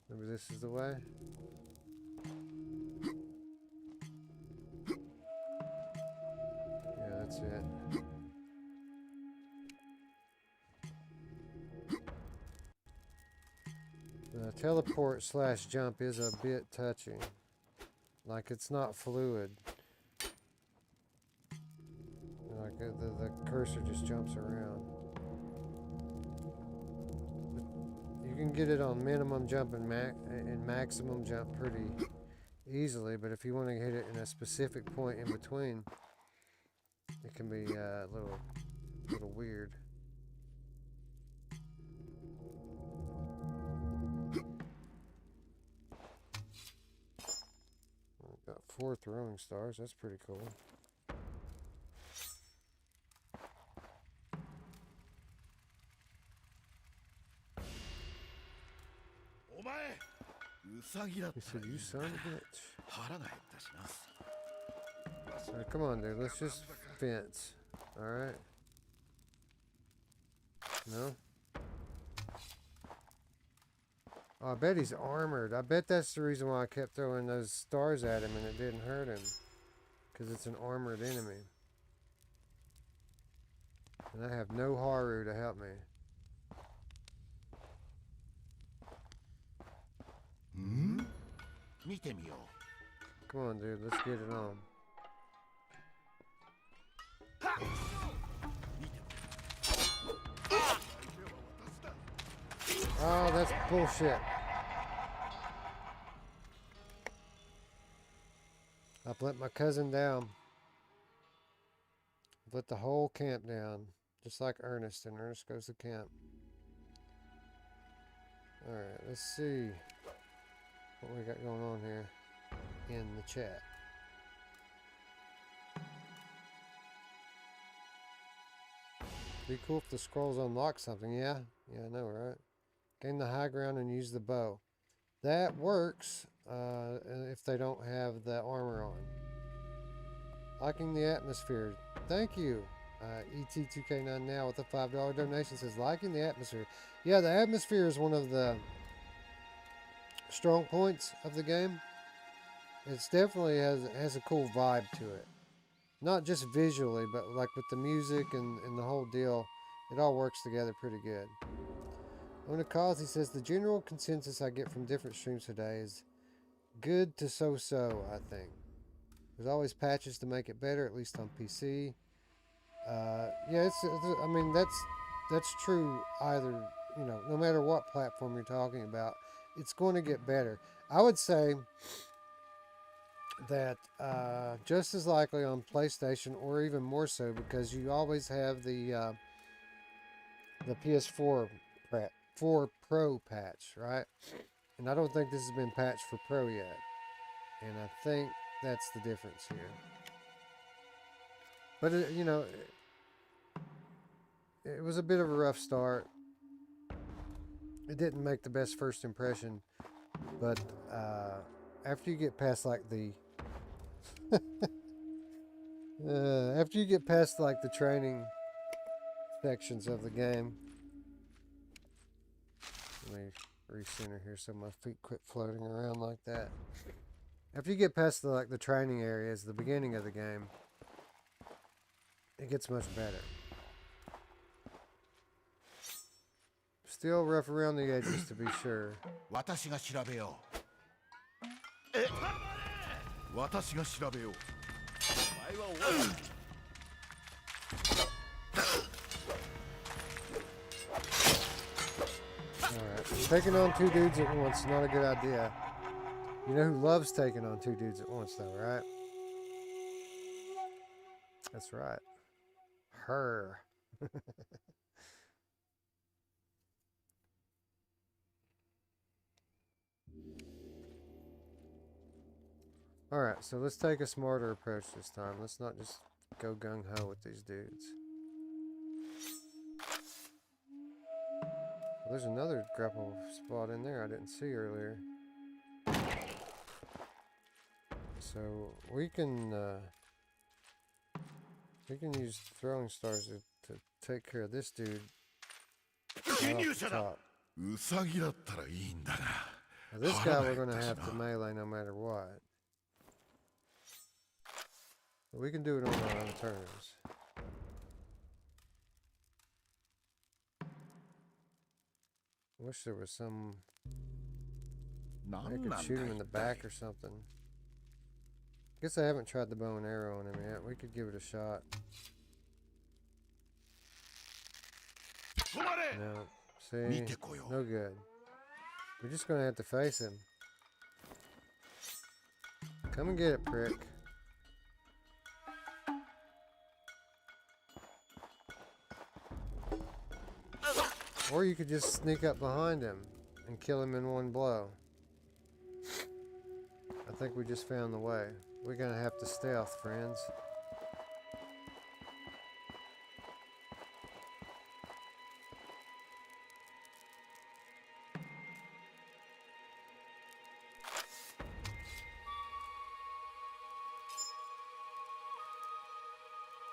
Maybe this is the way? Yeah, that's it. The teleport slash jump is a bit touchy. Like it's not fluid. Like the cursor just jumps around. But you can get it on minimum jump and maximum jump pretty easily, but if you want to hit it in a specific point in between, it can be a little weird. Got 4 throwing stars, that's pretty cool. He said, you son of a bitch. Alright, come on, dude, let's just fence. Alright. No? Oh, I bet he's armored. I bet that's the reason why I kept throwing those stars at him and it didn't hurt him. Because it's an armored enemy. And I have no Haru to help me. Come on, dude. Let's get it on. Oh, that's bullshit. I've let my cousin down. I've let the whole camp down. Just like Ernest, and Ernest goes to camp. Alright, let's see what we got going on here in the chat. Be cool if the scrolls unlock something. Yeah, I know, right? Gain the high ground and use the bow. That works if they don't have the armor on. Liking the atmosphere. Thank you. ET2K9 now with a $5 donation says liking the atmosphere. Yeah, the atmosphere is one of the strong points of the game. It's definitely has a cool vibe to it. Not just visually, but like with the music and the whole deal. It all works together pretty good. On a cause, he says the general consensus I get from different streams today is good to so-so, I think. There's always patches to make it better, at least on PC. Yeah, I mean, that's true either, you know, no matter what platform you're talking about, it's going to get better. I would say that just as likely on PlayStation, or even more so, because you always have the PS4 Pro patch, right? And I don't think this has been patched for Pro yet. And I think that's the difference here. But you know, it was a bit of a rough start. It didn't make the best first impression, but after you get past like the after you get past like the training sections of the game, let me recenter here so my feet quit floating around like that. After you get past the training areas, the beginning of the game, it gets much better. Still rough around the edges, to be sure. Alright, taking on two dudes at once is not a good idea. You know who loves taking on two dudes at once, though, right? That's right. Her. Alright, so let's take a smarter approach this time. Let's not just go gung-ho with these dudes. Well, there's another grapple spot in there I didn't see earlier. So we can use throwing stars to take care of this dude right off the top. Now, this guy we're going to have to melee no matter what. But we can do it on our own terms. I wish there was some... I could shoot him in the back or something. Guess I haven't tried the bow and arrow on him yet. We could give it a shot. No. See? No good. We're just going to have to face him. Come and get it, prick. Or you could just sneak up behind him and kill him in one blow. I think we just found the way. We're gonna have to stealth, friends.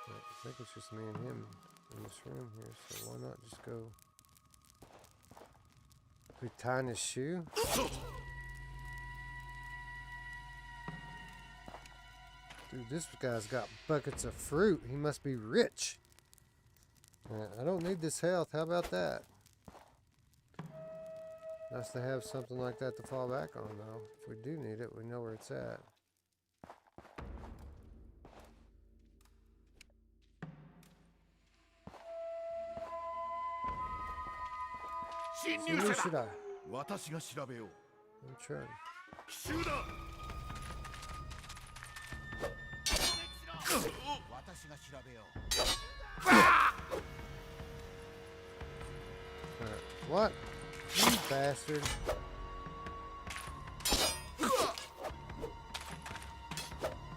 I think it's just me and him in this room here, so why not just go... We tie in his shoe? Dude, this guy's got buckets of fruit. He must be rich. I don't need this health. How about that? Nice to have something like that to fall back on, though. If we do need it, we know where it's at. I'm trying. What? You bastard.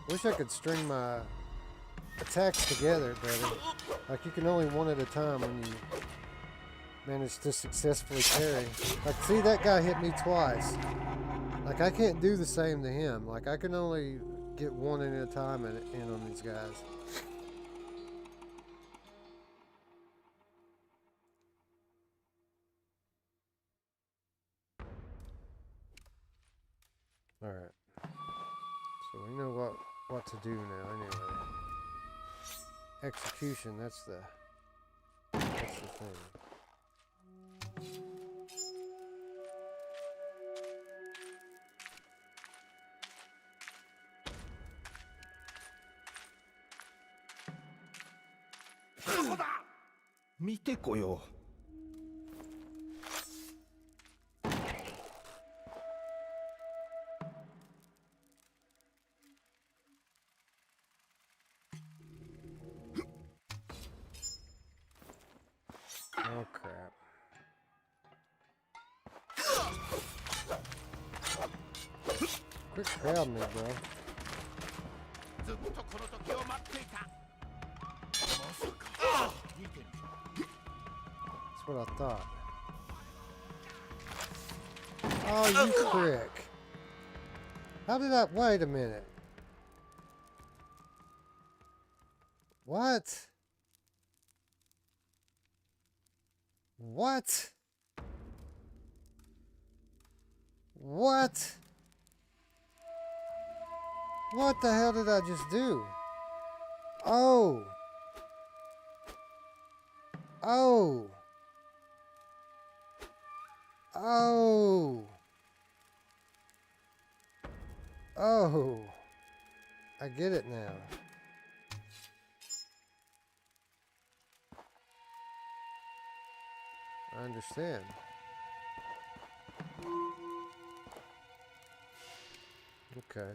Wish I could string my attacks together better. Like you can only one at a time when you manage to successfully parry. Like, see, that guy hit me twice. Like, I can't do the same to him. Like, I can only get one at a time in on these guys. Alright. So we know what to do now anyway. Execution, that's the thing. Oh crap. Quit crowding me, bro. what I thought. Oh, you prick. How did I... Wait a minute. What? What? What? What the hell did I just do? Oh. Oh. Oh. Oh. I get it now. I understand. Okay.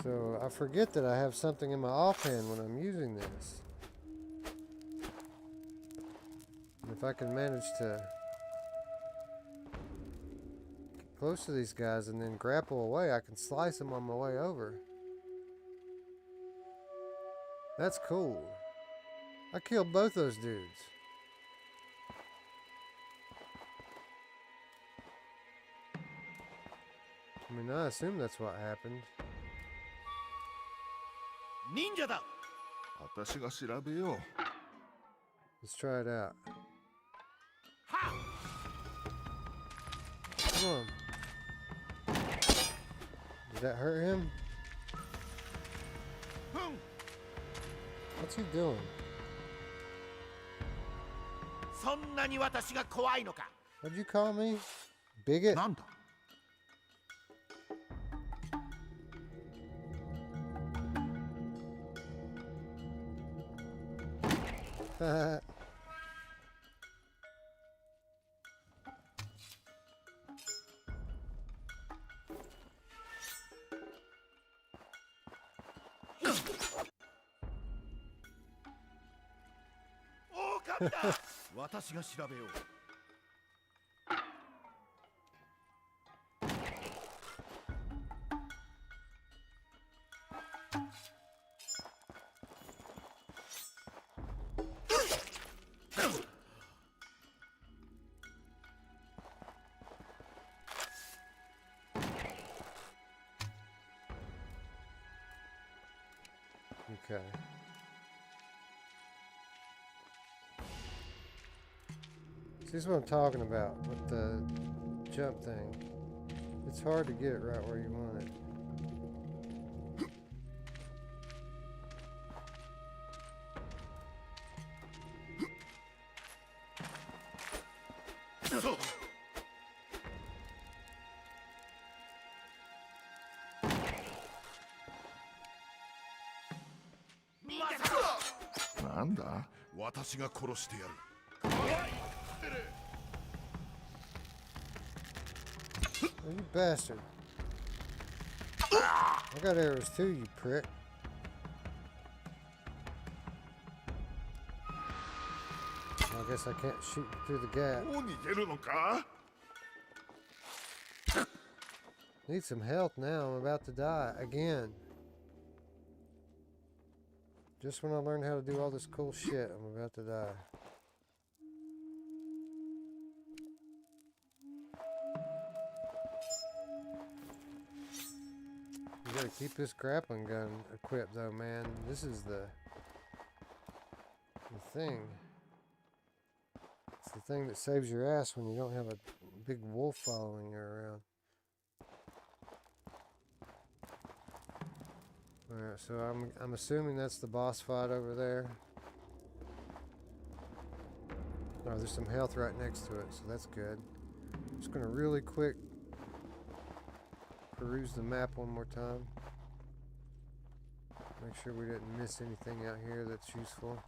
So I forget that I have something in my offhand when I'm using this. And if I can manage to get close to these guys and then grapple away, I can slice them on my way over. That's cool. I killed both those dudes. I mean, I assume that's what happened. Ninja da. Let's try it out. Come on. Did that hurt him? What's he doing? What'd you call me? Bigot? Okay. See, this is what I'm talking about with the jump thing. It's hard to get it right where you want it. Oh, you bastard. I got arrows too, you prick. I guess I can't shoot through the gap. Need some health now. I'm about to die again. Just when I learned how to do all this cool shit, I'm about to die. You gotta keep this grappling gun equipped though, man. This is the thing. It's the thing that saves your ass when you don't have a big wolf following you around. Alright, so I'm assuming that's the boss fight over there. Oh, there's some health right next to it, so that's good. Just gonna really quick peruse the map one more time. Make sure we didn't miss anything out here that's useful.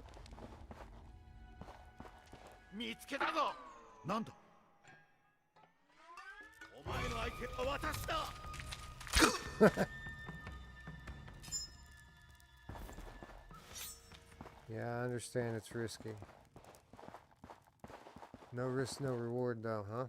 Yeah, I understand it's risky. No risk, no reward though, huh?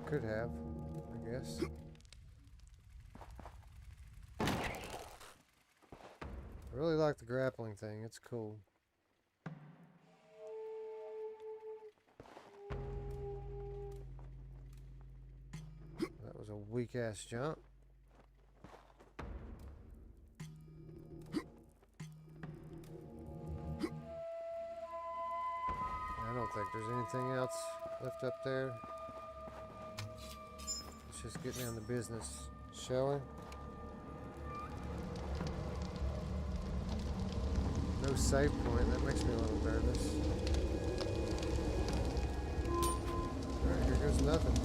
could have, I guess. I really like the grappling thing. It's cool. That was a weak-ass jump. I don't think there's anything else left up there. Let's just get down to business, shall we? No save point, that makes me a little nervous. Alright, here goes nothing.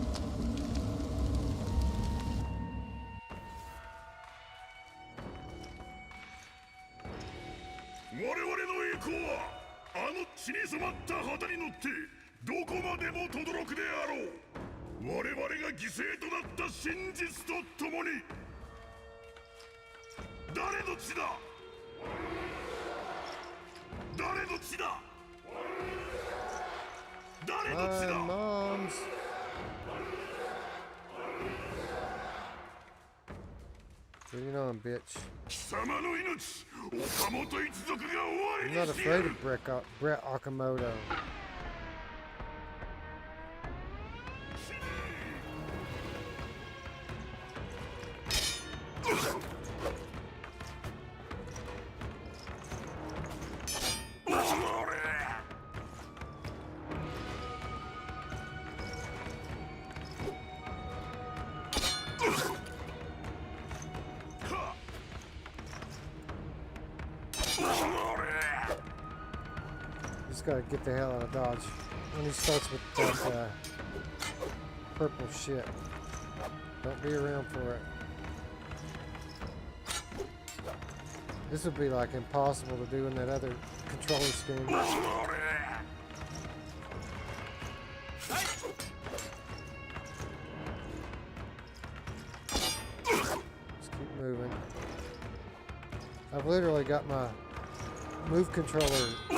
My mom's. What are you on, bitch? I'm not afraid of Brett Okamoto. Gotta get the hell out of Dodge when he starts with that purple shit. Don't be around for it. This would be like impossible to do in that other controller scheme. Just keep moving. I've literally got my move controller in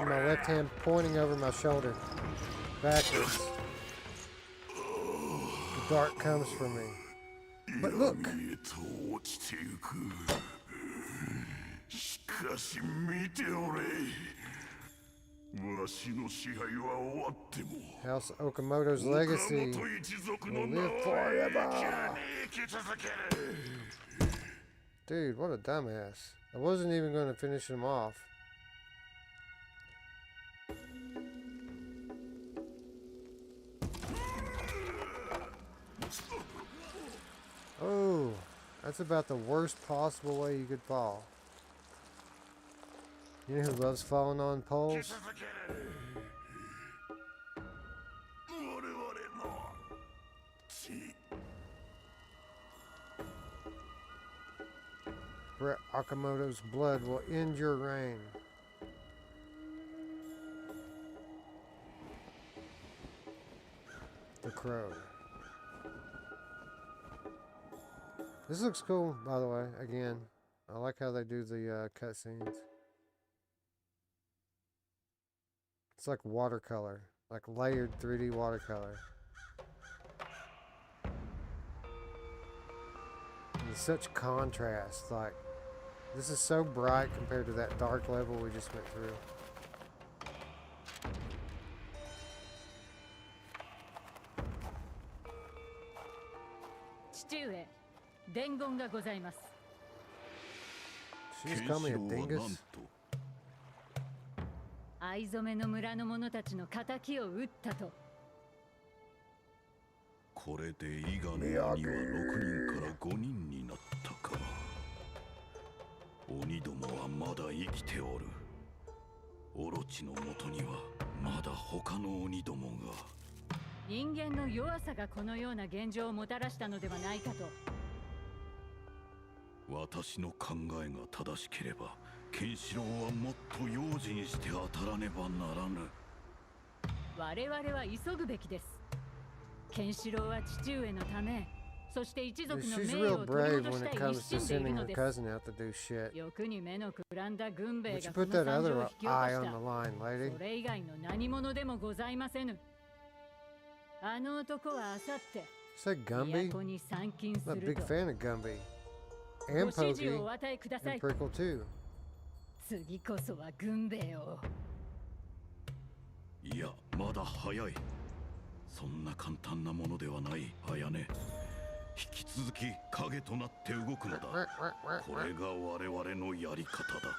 my left hand pointing over my shoulder backwards. The dart comes for me. But look! House Okamoto's legacy will live forever! Dude, what a dumbass. I wasn't even going to finish him off. Oh, that's about the worst possible way you could fall. You know who loves falling on poles? Brett Okamoto's blood will end your reign. The Crow. This looks cool, by the way, again. I like how they do the cutscenes. It's like watercolor, like layered 3D watercolor. And such contrast, like, this is so bright compared to that dark level we just went through. She's called me a dingus. 藍染めの村の者たちの仇を討ったと。これで伊賀の鬼は6人から5人になったか。鬼どもはまだ生きておる。オロチのもとにはまだ他の鬼どもが。人間の弱さがこのような現状をもたらしたのではないかと。私の考えが正しければ、ケンシロウはもっと用心して当たらねばならぬ。我々は急ぐべきです。ケンシロウは父上のため、そして一族の名誉を取り戻したい一心でいるのです。欲に目のくらんだ軍兵衛がその惨状を引き起こした。それ以外の何者でもございませぬ。あの男はあさって Said Gumby? 都に参勤 I'm す a る big と fan of Gumby. ご And 指示 Pokey. をお与えくださ And い Prickle too. 次こそは軍兵衛をいやまだ早い。そんな簡単なものではない綾音。引き続き影となって動くのだ。これが我々のやり方だ。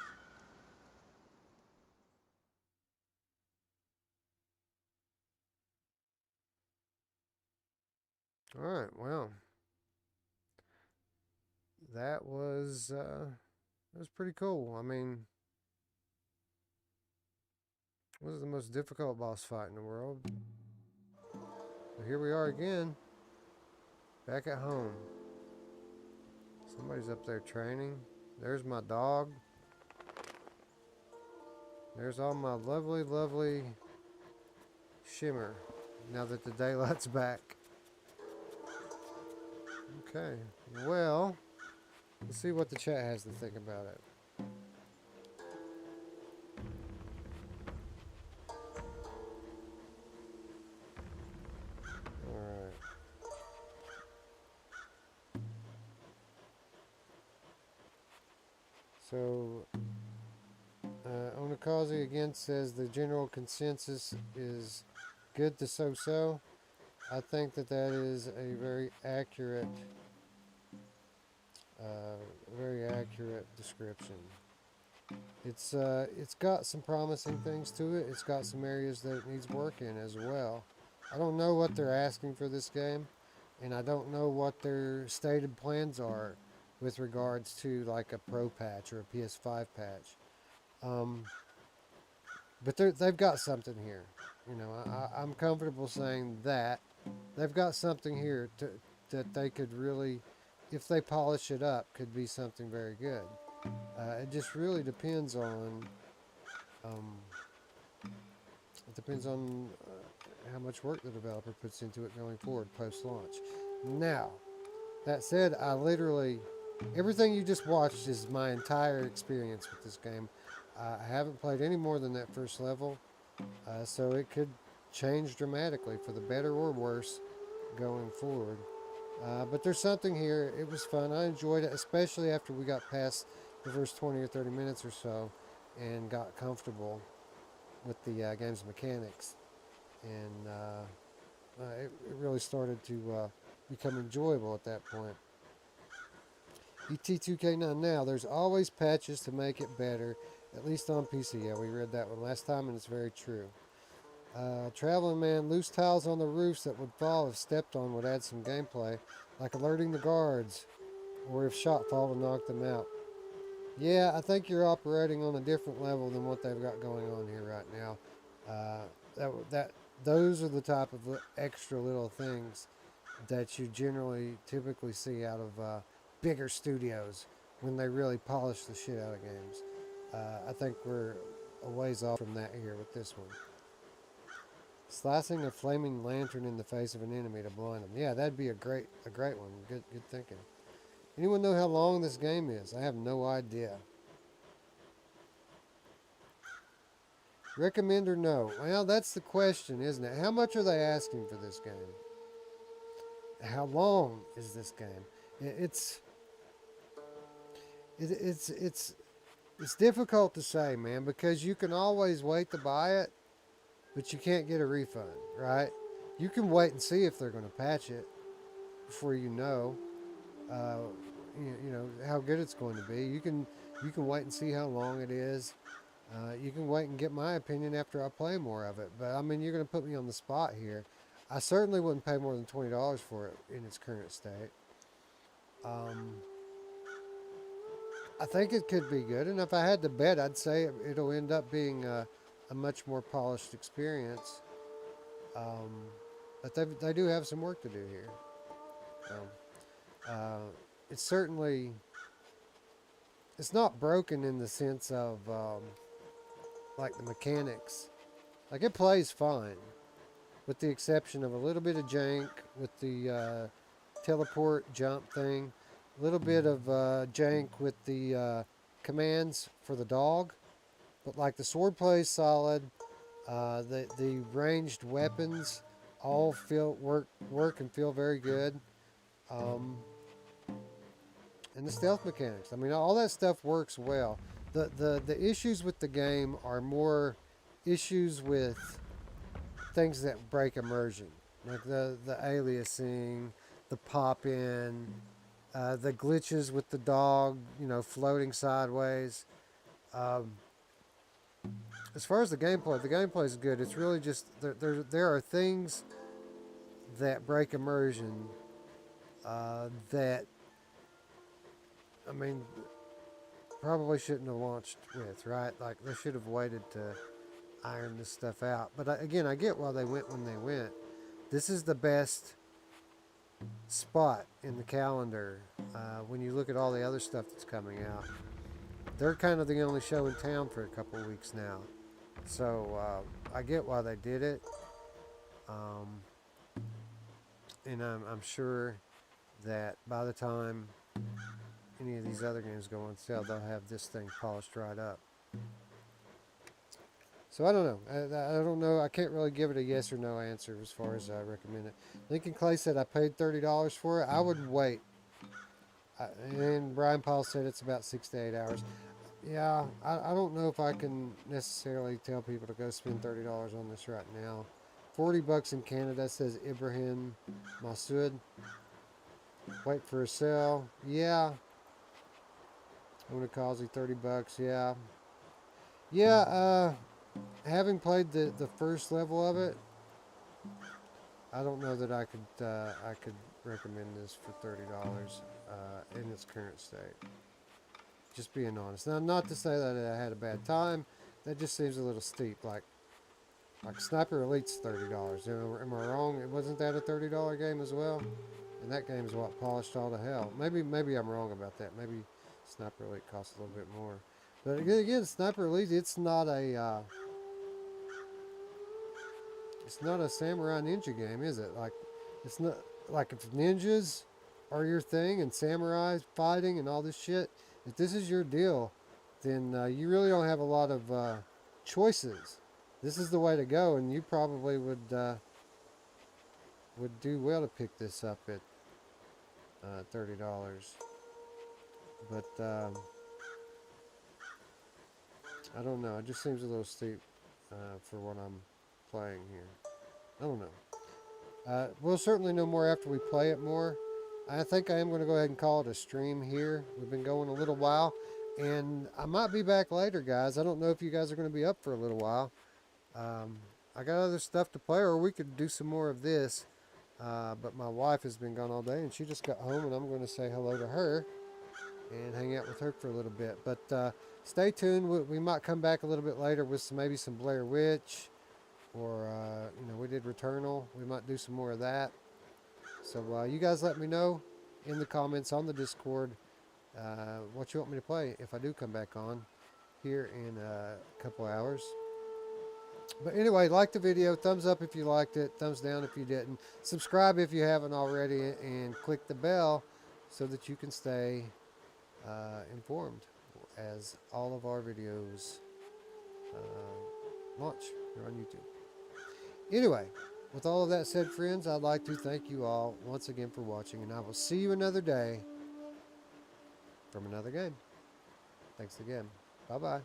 Alright, well. That was pretty cool. I mean, it was the most difficult boss fight in the world. But here we are again. Back at home. Somebody's up there training. There's my dog. There's all my lovely, lovely shimmer. Now that the daylight's back. Okay. Well, let's see what the chat has to think about it. Alright. So, Onakazi again says the general consensus is good to so-so. I think that is a very accurate description. It's got some promising things to it. It's got some areas that it needs work in as well. I don't know what they're asking for this game, and I don't know what their stated plans are with regards to like a Pro patch or a PS5 patch. But they've got something here. You know, I'm comfortable saying that they've got something here that they could really, if they polish it up, could be something very good. It just really depends on how much work the developer puts into it going forward post-launch. Now, that said, everything you just watched is my entire experience with this game. I haven't played any more than that first level, so it could change dramatically for the better or worse going forward. But there's something here. It was fun. I enjoyed it, especially after we got past the first 20 or 30 minutes or so and got comfortable with the game's mechanics. And it really started to become enjoyable at that point. ET2K9 now, there's always patches to make it better, at least on PC. Yeah, we read that one last time, and it's very true. Traveling Man, loose tiles on the roofs that would fall if stepped on would add some gameplay, like alerting the guards, or if shot fall to knock them out. Yeah, I think you're operating on a different level than what they've got going on here right now. Those are the type of extra little things that you typically see out of bigger studios when they really polish the shit out of games. I think we're a ways off from that here with this one. Slicing a flaming lantern in the face of an enemy to blind them. Yeah, that'd be a great one. Good thinking. Anyone know how long this game is? I have no idea. Recommend or no? Well, that's the question, isn't it? How much are they asking for this game? How long is this game? It's difficult to say, man, because you can always wait to buy it, but you can't get a refund, right? You can wait and see if they're going to patch it before you know how good it's going to be. You can wait and see how long it is. You can wait and get my opinion after I play more of it. But I mean, you're going to put me on the spot here. I certainly wouldn't pay more than $20 for it in its current state. I think it could be good, and if I had to bet, I'd say it'll end up being a much more polished experience. But they do have some work to do here. It's not broken in the sense of like the mechanics. Like, it plays fine, with the exception of a little bit of jank with the teleport jump thing, a little bit of jank with the commands for the dog, but like the sword plays solid. The ranged weapons all work and feel very good. And the stealth mechanics. I mean, all that stuff works well. The issues with the game are more issues with things that break immersion, like the aliasing, the pop in, the glitches with the dog, floating sideways. As far as the gameplay is good. It's really just there are things that break immersion that, I mean, probably shouldn't have launched with, right? Like, they should have waited to iron this stuff out. But again, I get why they went when they went. This is the best spot in the calendar when you look at all the other stuff that's coming out. They're kind of the only show in town for a couple of weeks now. So I get why they did it. And I'm sure that by the time any of these other games go on sale, they'll have this thing polished right up. So I don't know. I don't know. I can't really give it a yes or no answer as far as I recommend it. Lincoln Clay said I paid $30 for it. I would wait. And Brian Paul said it's about 6 to 8 hours. Yeah, I don't know if I can necessarily tell people to go spend $30 on this right now. $40 in Canada, says Ibrahim Masood. Wait for a sale. Yeah. I'm going to cause you $30. Yeah. Yeah, having played the first level of it, I don't know that I could recommend this for $30 in its current state. Just being honest. Now, not to say that I had a bad time. That just seems a little steep. Like Sniper Elite's $30. Am I wrong? Wasn't that a $30 game as well? And that game is what polished all to hell. Maybe I'm wrong about that. Maybe Sniper Elite costs a little bit more. But again, Sniper Elite, it's not a samurai ninja game, is it? Like, it's not like, if ninjas are your thing and samurai fighting and all this shit, if this is your deal, then you really don't have a lot of choices. This is the way to go, and you probably would do well to pick this up at $30. But I don't know. It just seems a little steep for what I'm playing here. I don't know. We'll certainly know more after we play it more. I think I am going to go ahead and call it a stream here. We've been going a little while, and I might be back later, guys. I don't know if you guys are going to be up for a little while. I got other stuff to play, or we could do some more of this. But my wife has been gone all day, and she just got home, and I'm going to say hello to her and hang out with her for a little bit. But stay tuned. We might come back a little bit later with maybe some Blair Witch, or we did Returnal. We might do some more of that. So you guys let me know in the comments on the Discord what you want me to play if I do come back on here in a couple hours. But anyway, like the video, thumbs up if you liked it, thumbs down if you didn't. Subscribe if you haven't already, and click the bell so that you can stay informed as all of our videos launch here on YouTube. Anyway, with all of that said, friends, I'd like to thank you all once again for watching, and I will see you another day from another game. Thanks again. Bye-bye.